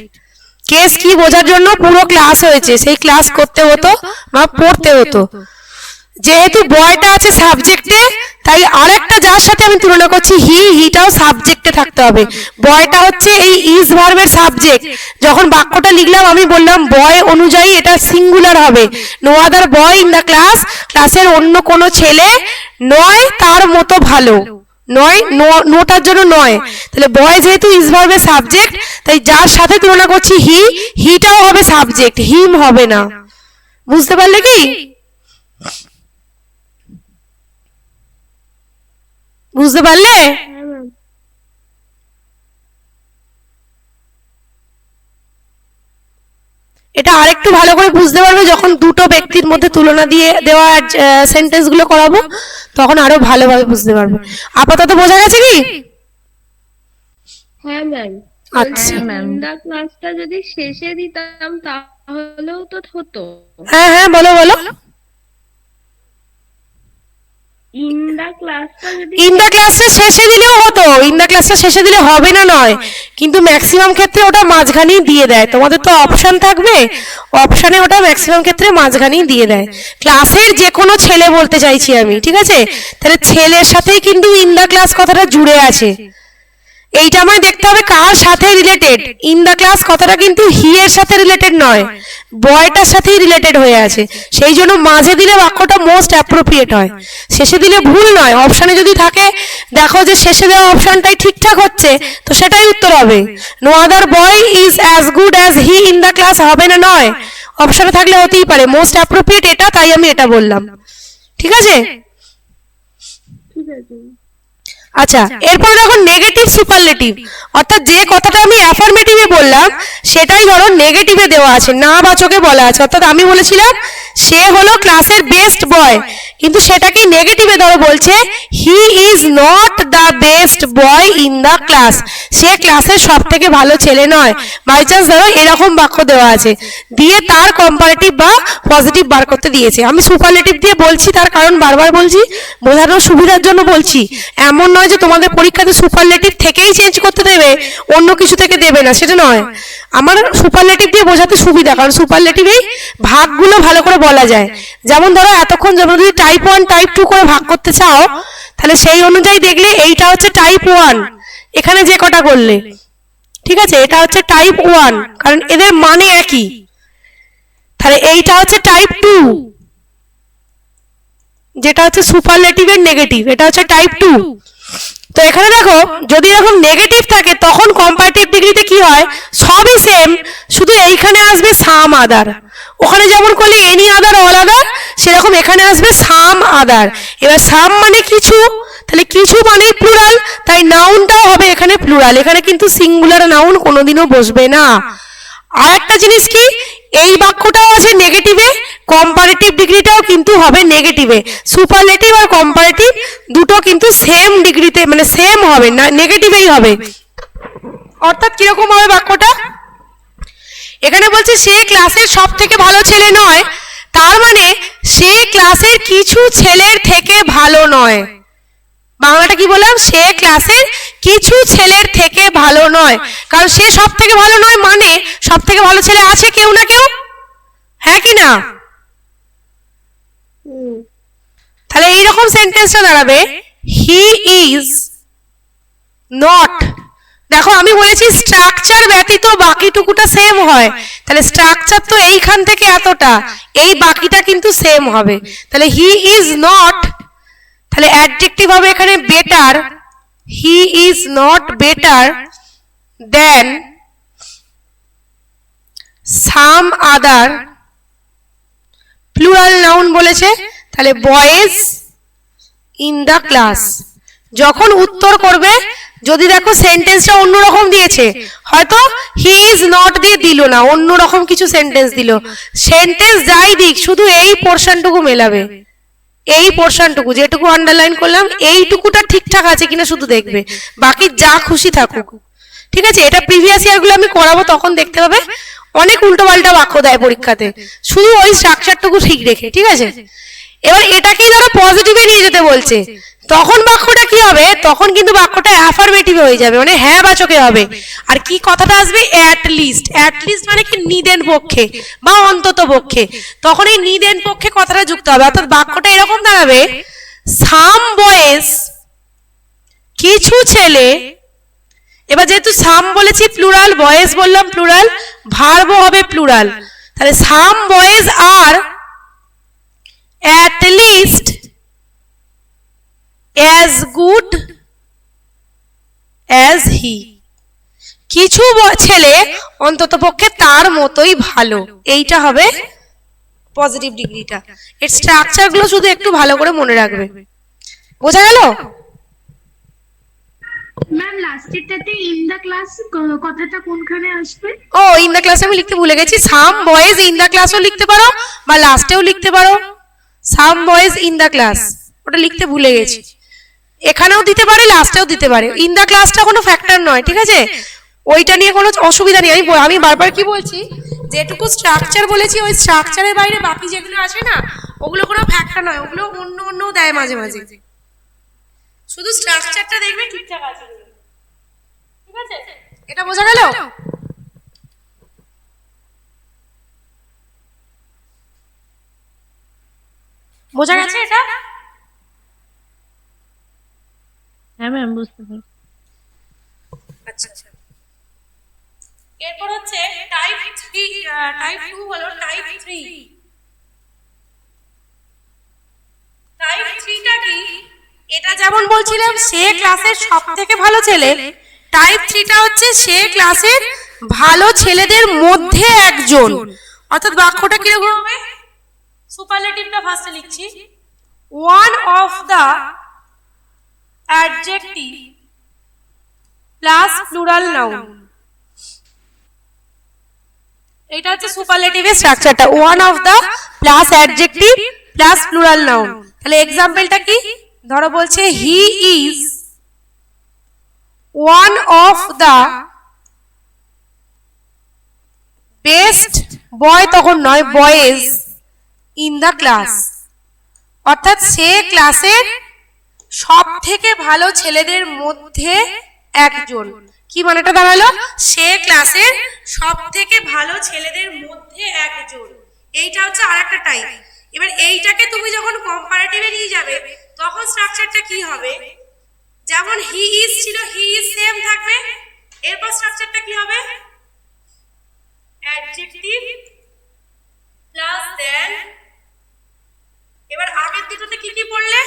কেস কি বোঝার জন্য পুরো ক্লাস হয়েছে, সেই ক্লাস করতে হতো বা পড়তে হতো। যেহেতু বয়টা আছে সাবজেক্টে, তাই আরেকটা যার সাথে আমি তুলনা করছি হি, হিটাও সাবজেক্টে থাকতে হবে। বয়টা হচ্ছে এই ইজ ভার্বের সাবজেক্ট। যখন বাক্যটা লিখলাম আমি বললাম বয় অনুযায়ী এটা সিঙ্গুলার হবে। No other boy in the class, ক্লাসের অন্য কোনো ছেলে নয় তার মতো ভালো, নয়, নোটার জন্য নয়। তাহলে বয় যেহেতু ইজ ভার্বের সাবজেক্ট, তাই যার সাথে তুলনা করছি হি, হিটাও হবে সাবজেক্ট, হিম হবে না। বুঝতে পারলে কি? বুঝতে পারলে? হ্যাঁ ম্যাম। এটা আরেকটু ভালো করে বুঝতে পারবে যখন দুটো ব্যক্তির মধ্যে তুলনা দিয়ে দেওয়া সেন্টেন্স গুলো করাবো, তখন আরো ভালোভাবে বুঝতে পারবে। আপাতত বোঝা গেছে কি? হ্যাঁ ম্যাম। আচ্ছা, ইন্দা ক্লাসটা যদি শেষে দিতাম তাহলেও তো হতো। হ্যাঁ হ্যাঁ, বলো বলো। ইন্দা ক্লাসটা যদি ইন দা ক্লাসটা শেষে দিলেও হতো, ইন দা ক্লাসটা শেষে দিলে হবে না নয়, কিন্তু ম্যাক্সিমাম ক্ষেত্রে ওটা মাঝখানেই দিয়ে দেয়। তোমাদের তো অপশন থাকবে, অপশনে ওটা ম্যাক্সিমাম ক্ষেত্রে মাঝখানেই দিয়ে দেয়। ক্লাসের যে কোনো ছেলে বলতে চাইছি আমি, ঠিক আছে? তাহলে ছেলের সাথেই কিন্তু ইন দা ক্লাস কথাটা জুড়ে আছে। এইটা আমায় দেখতে হবে কার সাথে রিলেটেড। ইন দা ক্লাস কথাটা কিন্তু হি এর সাথে রিলেটেড নয়, বয়টার সাথেই রিলেটেড হয়ে আছে। সেই জন্য মাঝে দিলে বাক্যটা মোস্ট অ্যাপ্রোপ্রিয়েট হয়, শেষে দিলে ভুল নয়। অপশনে যদি থাকে, দেখো যে শেষে দেওয়া অপশনটাই ঠিকঠাক হচ্ছে, তো সেটাই উত্তর হবে। No other boy is as good as he in the class হবে না নয়, অপশনে থাকলে হতেই পারে। মোস্ট অ্যাপ্রোপ্রিয়েট এটা, তাই আমি এটা বললাম। ঠিক আছে? ঠিক আছে। আচ্ছা, এরপর দেখো নেগেটিভ সুপারলেটিভ, অর্থাৎ যে কথাটা আমি অ্যাফার্মেটিভে বললাম সেটাই ধরো নেগেটিভে দেওয়া আছে, না বাচকে বলা আছে। অর্থাৎ আমি বলেছিলাম সে হলো ক্লাসের বেস্ট বয়, কিন্তু সেটাকে নেগেটিভে ধরো বলছে he is not the best boy in the class, সে ক্লাসের সব থেকে ভালো ছেলে নয়। বাই চান্স ধরো এরকম বাক্য দেওয়া আছে, দিয়ে তার কম্পারেটিভ বা পজিটিভ বার করতে দিয়েছে। আমি সুপারলেটিভ দিয়ে বলছি, তার কারণ বারবার বলছি, বোঝানোর সুবিধার জন্য বলছি। এমন নয় যে তোমাদের পরীক্ষাতে সুপারলেটিভ থেকেই চেঞ্জ করতে দেবে, অন্য কিছু থেকে দেবে না, সেটা নয়। আমার সুপারলেটিভ দিয়ে বোঝাতে সুবিধা, কারণ সুপারলেটিভেই ভাগগুলো ভালো করে বলা যায়। যেমন ধরো এতক্ষণ যেমন যদি টাইপ 1 টাইপ 2 করে ভাগ করতে চাও, তাহলে সেই অনুযায়ী দেখলে এইটা হচ্ছে টাইপ 1, এখানে যে কটা করলে, ঠিক আছে, এটা হচ্ছে টাইপ 1, কারণ এদের মানে একই। তাহলে এইটা হচ্ছে টাইপ 2, যেটা হচ্ছে সুপারলেটিভের নেগেটিভ, এটা হচ্ছে টাইপ 2। তো এখানে দেখো যদি এরকম নেগেটিভ থাকে তখন কম্পারেটিভ ডিগ্রিতে কি হয়, সবই সেম, শুধু এইখানে আসবে সাম আদার। ওখানে যেমন করলে এনি আদার অল আদার, সেরকম এখানে আসবে সাম আদার। এবার সাম মানে কিছু, তাহলে কিছু মানেই প্লুরাল, তাই নাউনটাও হবে এখানে প্লুরাল। এখানে কিন্তু সিঙ্গুলার নাউন কোনোদিনও বসবে না। আর একটা জিনিস কি, এই বাক্যটাও আছে নেগেটিভে, কম্পারেটিভ ডিগ্রিটাও কিন্তু হবে নেগেটিভে। সুপারলেটিভ আর কম্পারেটিভ দুটো কিন্তু সেম ডিগ্রিতে, মানে সেম হবে না, নেগেটিভেই হবে। অর্থাৎ কিরকম হবে বাক্যটা, এখানে বলছে সে ক্লাসের সব থেকে ভালো ছেলে নয়, তার মানে সে ক্লাসের কিছু ছেলের থেকে ভালো নয়। বাংলাটা কি বললাম, সে ক্লাসের কিছু ছেলের থেকে ভালো নয়, কারণ সে সব থেকে ভালো নয় মানে সব থেকে ভালো ছেলে আছে কেউ না কেউ, হ্যাঁ কি না? তাহলে এইরকম সেন্টেন্সটা দাঁড়াবে হি ইজ নট দেখো আমি বলেছি স্ট্রাকচার ব্যতীত বাকিটুকুটা সেম হয়, তাহলে স্ট্রাকচার তো এইখান থেকে এতটা, এই বাকিটা কিন্তু সেম হবে। তাহলে হি ইজ নট, তাহলে অ্যাডজেক্টিভ হবে এখানে better, he is not better then some other, plural noun বলেছে, তাহলে বয়েজ ইন দ্য ক্লাস। যখন উত্তর করবে যদি দেখো সেন্টেন্সটা অন্যরকম দিয়েছে, হয়তো হি ইজ নট দিয়ে দিল না, অন্যরকম কিছু সেন্টেন্স দিল, সেন্টেন্স যাই দিক শুধু এই পোর্শনটুকু মেলাবে, এই পোর্শনটুকু যেটুকু আন্ডারলাইন করলাম এইটুকুটা ঠিকঠাক আছে কিনা শুধু দেখবে, বাকি যা খুশি থাকুক। ঠিক আছে, এটা প্রিভিয়াস ইয়ারগুলো আমি করাবো, তখন দেখতে পাবে অনেক উল্টোপাল্টা বাক্য দেয় পরীক্ষাতে, শুধু ওই স্ট্রাকচারটুকু ঠিক রেখে। ঠিক আছে, এবার এটাকেই ধরো পজিটিভে নিয়ে যেতে বলছে, তখন বাক্যটা কি হবে, তখন কিন্তু বাক্যটা অ্যাফার্মেটিভ হয়ে যাবে, মানে হ্যাঁ বাচকে হবে। আর কি কথাটা আসবে, অ্যাট লিস্ট, অ্যাট লিস্ট মানে কি নিদেন পক্ষে বা অন্তত পক্ষে, তখন এই নিদেন পক্ষে কথাটা যুক্ত হবে, অর্থাৎ বাক্যটা এরকম দাঁড়াবে, সাম বয়েজ, কিছু ছেলে, এবার যেহেতু সাম বলেছি প্লুরাল, বয়েজ বললাম প্লুরাল, ভার্বও হবে প্লুরাল, তাহলে সাম বয়েজ আর at least as good as he, কিছু ছেলে অন্ততপক্ষে তার মতোই ভালো, এইটা হবে পজিটিভ ডিগ্রিটা। এর স্ট্রাকচার গুলো শুধু একটু ভালো করে মনে রাখবে, বোঝা গেল? ম্যাম লাস্টেরটাতে ইন দা ক্লাস কথাটা কোনখানে আসবে? ও ইন দা ক্লাস আমি লিখতে ভুলে গেছি, সাম বয়েজ ইন দা ক্লাসও লিখতে পারো বা লাস্টেও লিখতে পারো, some boys in the class ওটা লিখতে ভুলে গেছি, এখানেও দিতে পারে লাস্টেও দিতে পারে, ইন দা ক্লাসটা কোনো ফ্যাক্টর নয়। ঠিক আছে, ওইটা নিয়ে কোনো অসুবিধা নেই। আমি বারবার কি বলছি, যেটুকু স্ট্রাকচার বলেছি ওই স্ট্রাকচারের বাইরে বাকি যেগুলো আছে না ওগুলো কোনো ফ্যাক্টর নয়, ওগুলো অন্য অন্য দেয় মাঝে মাঝে, শুধু স্ট্রাকচারটা দেখবে ঠিকঠাক আছে। ঠিক আছে, এটা বোঝা গেল? বোঝা গেছে এটা? হ্যাঁ ম্যাম বুঝতে পারছি। আচ্ছা আচ্ছা, এরপর হচ্ছে টাইপ 3, টাইপ 2 হলো টাইপ 3। টাইপ 3টা কি, এটা যেমন বলছিলাম সে ক্লাসের সবথেকে ভালো ছেলে, টাইপ 3টা হচ্ছে সে ক্লাসের ভালো ছেলেদের মধ্যে একজন, অর্থাৎ বাক্যটা কিরকম হবে, সুপারলেটিভটা ফার্স্টে লিখছি, one of the adjective plus plural noun, এটা হচ্ছে সুপারলেটিভের স্ট্রাকচারটা, one of the plus adjective plus plural noun. তাহলে এক্সাম্পলটা কি, ধরো বলছে he is one of the best boy, তখন নয় বয়েজ ইন দা ক্লাস, অর্থাৎ সে ক্লাসের সব থেকে ভালো ছেলেদের মধ্যে একজন। কি মানেটা দাঁড়ালো, সে ক্লাসের সব থেকে ভালো ছেলেদের মধ্যে একজন, এইটা হচ্ছে আরেকটা টাইপ। এবার এইটাকে তুমি যখন কম্পারেটিভে নিয়ে যাবে তখন স্ট্রাকচারটা কি হবে, যেমন হি ইজ ছিল হি ইজ সেম থাকবে, এরপর স্ট্রাকচারটা কি হবে, অ্যাডজেক্টিভ প্লাস দেন, এবার আগের দুটোতে কি কি পড়লে,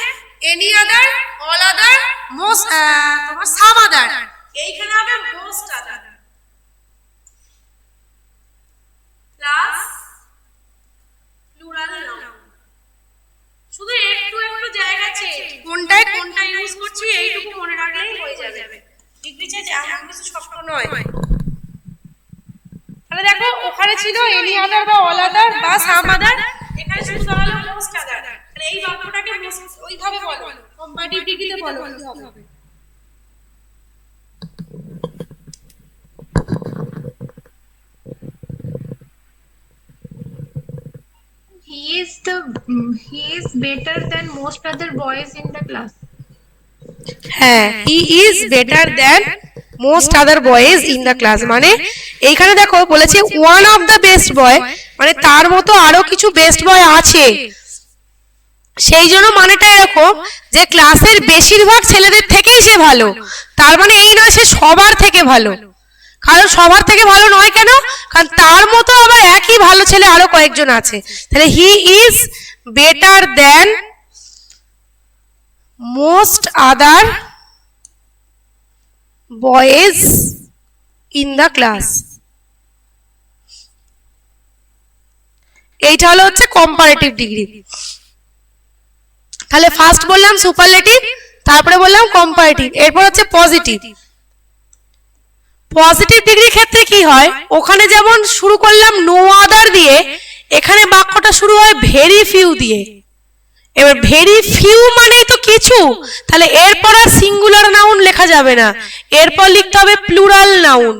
any other, all other, most, তোমার সাম আদার, এইখানে হবে most other plus plural noun. শুধু একটু একটু জায়গা চেঞ্জ, কোনটায় কোনটা ইউজ করছি এইটুকু মনে রাখলেই হয়ে যাবে, ডিগ্রি চেঞ্জ এমন কিছু শক্ত নয়। তাহলে দেখো ওখানে ছিল এনি আদার বা অল আদার বা সাম আদার, এখানে শুধু দাঁড়ালো মোস্ট আদার, তাহলে এই বাক্যটাকে ওইভাবে বলো, কম্পারেটিভ ডিগ্রিতে বলো কি হবে। He is better than most other boys in the class. হ্যাঁ, he is better than most other boys in the class, মানে এইখানে দেখো বলেছে ওয়ান অফ দ্য বেস্ট বয়, মানে তার মতো আরো কিছু বেস্ট বয় আছে সেই জন্য মানেটা এরকম যে ক্লাসের বেশিরভাগ ছেলেদের থেকেই সে ভালো, তার মানে এই নয় সে সবার থেকে ভালো। কারণ সবার থেকে ভালো নয় কেন, কারণ তার মতো আবার একই ভালো ছেলে আরো কয়েকজন আছে। তাহলে he is better then most other boys in the class. এইটা হচ্ছে কম্পারেটিভ ডিগ্রি। তাহলে ফার্স্ট বললাম সুপারলেটিভ, তারপরে বললাম কম্পারেটিভ, এরপর হচ্ছে পজিটিভ। পজিটিভ ডিগ্রির ক্ষেত্রে কি হয়, ওখানে যেমন শুরু করলাম নো আদার দিয়ে, এখানে বাক্যটা শুরু হয় ভেরি ফিউ দিয়ে। এবার ভেরি ফিউ মানেই তো কিছু, তাহলে এরপর আর সিঙ্গুলার নাউন লেখা যাবে না, এরপর লিখতে হবে প্লুরাল নাউন।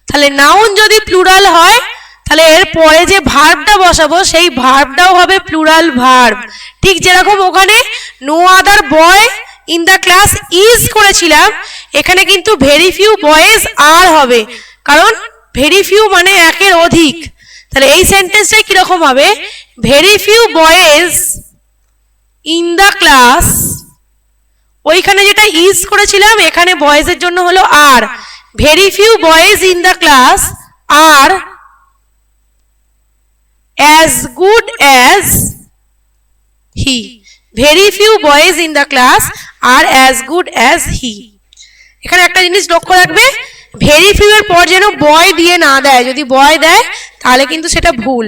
তাহলে নাউন যদি প্লুরাল হয় তাহলে এর পরে যে ভার্বটা বসাবো সেই ভার্বটাও হবে প্লুরাল ভার্ব। ঠিক যেরকম ওখানে no other boy in the class is করেছিলাম, এখানে কিন্তু ভেরি ফিউ বয়েজ আর হবে, কারণ ভেরি ফিউ মানে একের অধিক। তাহলে এই সেন্টেন্সটাই কিরকম হবে, very few boys in the class, ওইখানে যেটা ইজ করেছিলাম এখানে বয়েজের জন্য হলো are, very few boys in the class are as good as he, very few boys in the class are as good as he। এখানে একটা জিনিস লক্ষ্য রাখবে, ভেরি ফিউ এর পর যেন বয় দিয়ে না দেয়, যদি বয় দেয় তাহলে কিন্তু সেটা ভুল।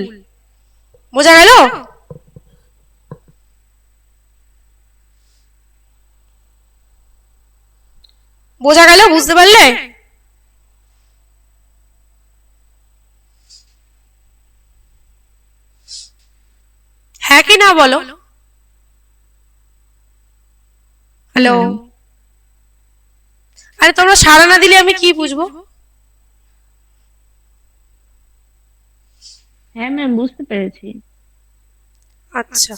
বোঝা গেল? বোঝা গেল? বুঝতে পারলে? হ্যাঁ কি না বলো? হ্যালো, আরে তোমরা সাড়া না দিলে আমি কি বুঝবো? হ্যাঁ ম্যাম, বুঝতে পেরেছি। আচ্ছা,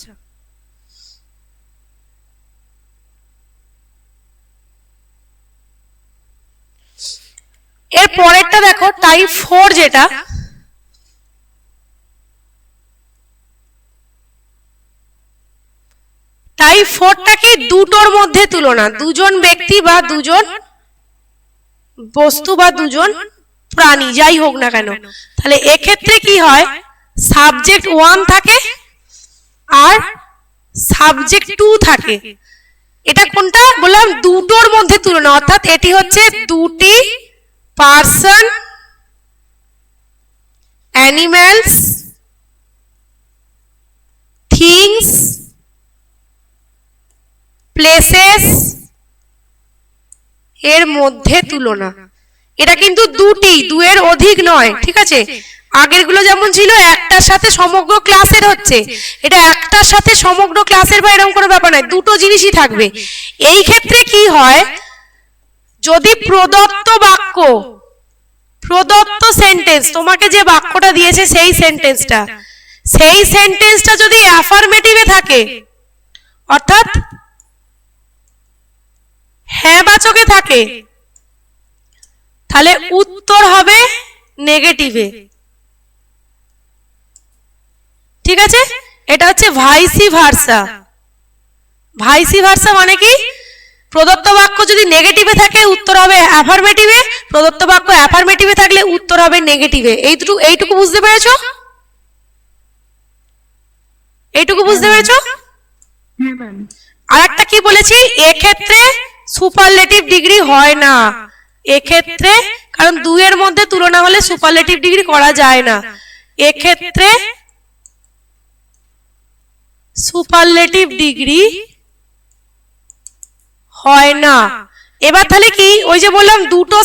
এর পরেরটা দেখো, টাইপ 4 যেটা, টাইপ 4টা কি দুটোর মধ্যে তুলনা, দুজন ব্যক্তি বা দুজন বস্তু বা দুজন প্রাণী যাই হোক না কেন। তাহলে এক্ষেত্রে কি হয়, সাবজেক্ট 1 থাকে আর সাবজেক্ট 2 থাকে। এটা কোনটা বললাম, দুটোর মধ্যে তুলনা, অর্থাৎ এটি হচ্ছে দুটি পার্সন, অ্যানিম্যালস, থিংস, প্লেসেস এর মধ্যে তুলনা। এটা কিন্তু দুটি, দুয়ের অধিক নয়, ঠিক আছে? আগের গুলো যেমন ছিল একটার সাথে সমগ্র ক্লাসের হচ্ছে, এটা একটার সাথে সমগ্র ক্লাসের বা এরকম কোনো ব্যাপার নয়, দুটো জিনিসই থাকবে। এই ক্ষেত্রে কি হয়, যদি প্রদত্ত বাক্য, প্রদত্ত সেন্টেন্স, তোমাকে যে বাক্যটা দিয়েছে সেই সেন্টেন্সটা যদি অ্যাফার্মেটিভে থাকে, অর্থাৎ হ্যাঁ বাচকে থাকে, তাহলে উত্তর হবে নেগেটিভে। ঠিক আছে? এটা হচ্ছে ভাইসি ভার্সা। ভাইসি ভার্সা মানে কি, প্রদত্ত বাক্য যদি নেগেটিভে থাকে উত্তর হবে অ্যাফার্মেটিভে, প্রদত্ত বাক্য অ্যাফার্মেটিভে থাকলে উত্তর হবে নেগেটিভে। এইটুকু বুঝতে পেরেছো? এইটুকু বুঝতে পেরেছো? হ্যাঁ ম্যাম। আর একটা কি বলেছি, এক্ষেত্রে সুপারলেটিভ ডিগ্রি হয় না এক্ষেত্রে, কারণ দুইয়ের মধ্যে তুলনা হলে সুপারলেটিভ ডিগ্রি করা যায় না, এক্ষেত্রে সুপারলেটিভ ডিগ্রি হয় না। এবার তাহলে কি, ওই যে বললাম দুটো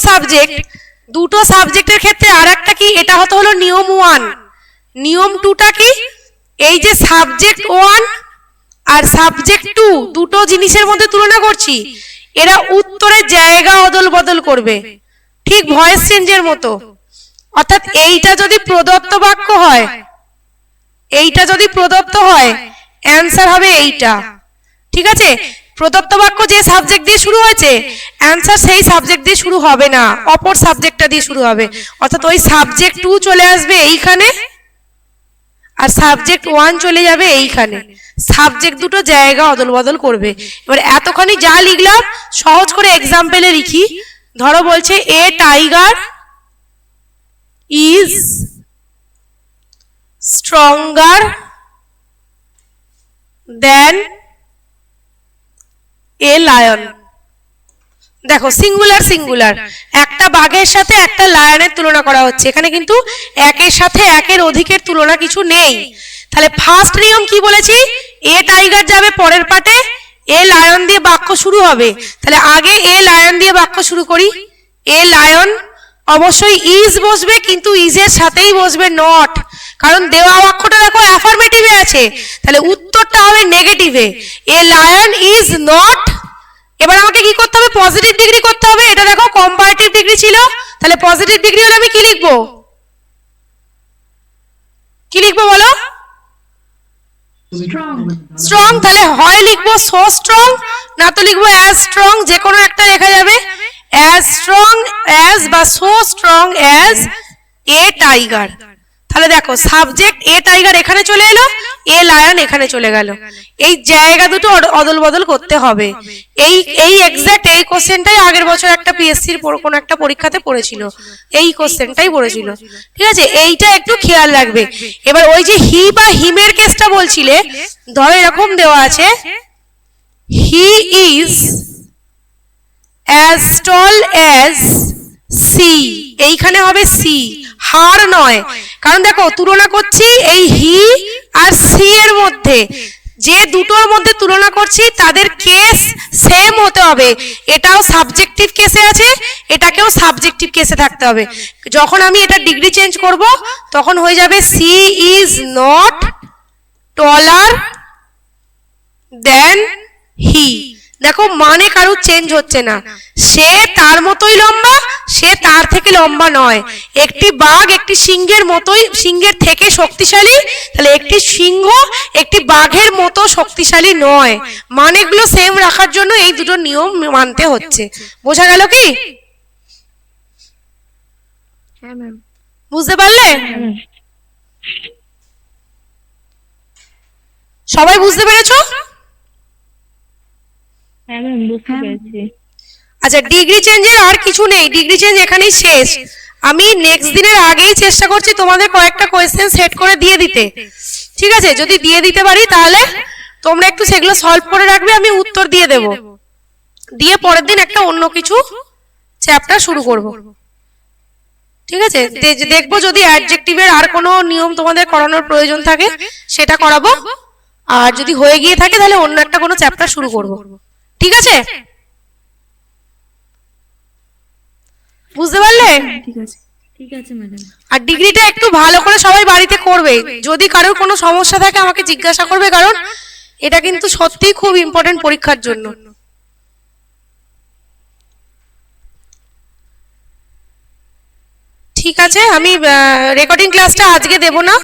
সাবজেক্টের ক্ষেত্রে আর একটা কি, এটা হলো নিয়ম 1। নিয়ম 2টা কি, এই যে সাবজেক্ট 1 আর সাবজেক্ট 2 দুটো জিনিসের মধ্যে তুলনা করছি, এরা উত্তরের জায়গা অদল বদল করবে, ঠিক ভয়েস চেঞ্জের মতো। অর্থাৎ এইটা যদি প্রদত্ত বাক্য হয়, এইটা যদি প্রদত্ত হয়, অ্যান্সার হবে এইটা। ঠিক আছে? প্রদত্ত বাক্য যে সাবজেক্ট দিয়ে শুরু হয়েছে, অ্যান্সার সেই সাবজেক্ট দিয়ে শুরু হবে না, অপর সাবজেক্টটা দিয়ে শুরু হবে। অর্থাৎ ওই সাবজেক্ট 2 চলে আসবে এইখানে, আর সাবজেক্ট 1 চলে যাবে এইখানে। সাবজেক্ট দুটো জায়গা অদল বদল করবে। এবার এতখানি যা লিখলাম সহজ করে এক্সাম্পলে লিখি। ধরো বলছে a tiger is stronger than a lion. দেখো সিঙ্গুলার সিঙ্গুলার, একটা বাঘের সাথে একটা লায়নের তুলনা করা হচ্ছে, এখানে কিন্তু একের সাথে একের অধিকের তুলনা কিছু নেই। তাহলে ফার্স্ট নিয়ম কি বলেছি, এ টাইগার যাবে পরের পাটে, এ লায়ন দিয়ে বাক্য শুরু হবে। তাহলে আগে এ লায়ন দিয়ে বাক্য শুরু করি। এ লায়ন, অবশ্যই ইজ বসবে, কিন্তু ইজের সাথেই বসবে নট, কারণ দেওয়া বাক্যটা দেখো অ্যাফার্মেটিভে আছে, তাহলে উত্তরটা হবে নেগেটিভে। A lion is not. এবার আমাকে কি করতে হবে, পজিটিভ ডিগ্রি করতে হবে। এটা দেখো কম্পারেটিভ ডিগ্রি ছিল, তাহলে পজিটিভ ডিগ্রি হলে আমি কি লিখবো, কি লিখবো বলো, স্ট্রং। তাহলে হয় লিখবো সো স্ট্রং, না তো লিখবো অ্যাজ স্ট্রং, যে কোনো একটা লেখা যাবে। অ্যাজ স্ট্রং অ্যাজ বা so strong as a tiger. তাহলে দেখো সাবজেক্ট এ টাইগার এখানে চলে এলো, এ লায়ন এখানে চলে গেল। এই জায়গা দুটো অদল বদল করতে হবে। এই এক্সাক্ট এই কোশ্চেনটাই আগের বছর একটা পিএসসির কোন একটা পরীক্ষাতে পড়েছিল, এই কোশ্চেনটাই পড়েছিল। ঠিক আছে, এইটা একটু খেয়াল রাখবে। এবার ওই যে হি বা হিমের কেসটা বলছিলে, ধরো এরকম দেওয়া আছে, he is as tall as C, এইখানে হবে সি, হার নয়। কারণ দেখো তুলনা করছি এই হি আর সি এর মধ্যে, যে দুটোর মধ্যে তুলনা করছি তাদের কেস সেম হতে হবে। এটাও সাবজেক্টিভ কেসে আছে, এটাকেও সাবজেক্টিভ কেসে থাকতে হবে। যখন আমি এটা ডিগ্রি চেঞ্জ করব তখন হয়ে যাবে সি ইজ নট টলার দেন হি। দেখো মানে কারুর চেঞ্জ হচ্ছে না, সে তার মতোই লম্বা, সে তার থেকে লম্বা নয়। একটি বাঘ একটি সিংহের মতোই, সিংহের থেকে শক্তিশালী, তাহলে একটি সিংহ একটি বাঘের মতো শক্তিশালী নয়। মানেগুলো সেম রাখার জন্য এই দুটো নিয়ম মানতে হচ্ছে। বোঝা গেল কি? হ্যাঁ ম্যাম। বুঝতে পারলে? সবাই বুঝতে পেরেছো? হ্যাঁ ম্যাম, বুঝতে পেরেছি। আচ্ছা, ডিগ্রি চেঞ্জের আর কিছু নেই, ডিগ্রি চেঞ্জ এখানেই শেষ। আমি নেক্সট দিনের আগেই চেষ্টা করছি তোমাদের কয়েকটা কোয়েশ্চেন সেট করে দিয়ে দিতে। ঠিক আছে, যদি দিয়ে দিতে পারি তাহলে তোমরা একটু সেগুলো সলভ করে রাখবে, আমি উত্তর দিয়ে দেব, দিয়ে পরের দিন একটা অন্য কিছু চ্যাপ্টার শুরু করব। ঠিক আছে, দেখবো যদি অ্যাডজেক্টিভের আর কোনো নিয়ম তোমাদের করানোর প্রয়োজন থাকে সেটা করাবো, আর যদি হয়ে গিয়ে থাকে তাহলে অন্য একটা কোনো চ্যাপ্টার শুরু করব। ঠিক আছে, বুঝতে পারলে? ঠিক আছে ম্যাডাম। আর ডিগ্রিটা একটু ভালো করে সবাই বাড়িতে করবে। যদি কারোর কোনো সমস্যা থাকে আমাকে জিজ্ঞাসা করবে, কারণ এটা কিন্তু সত্যিই খুব ইম্পর্টেন্ট পরীক্ষার জন্য। ঠিক আছে, আমি রেকর্ডিং ক্লাসটা আজকে দেব না।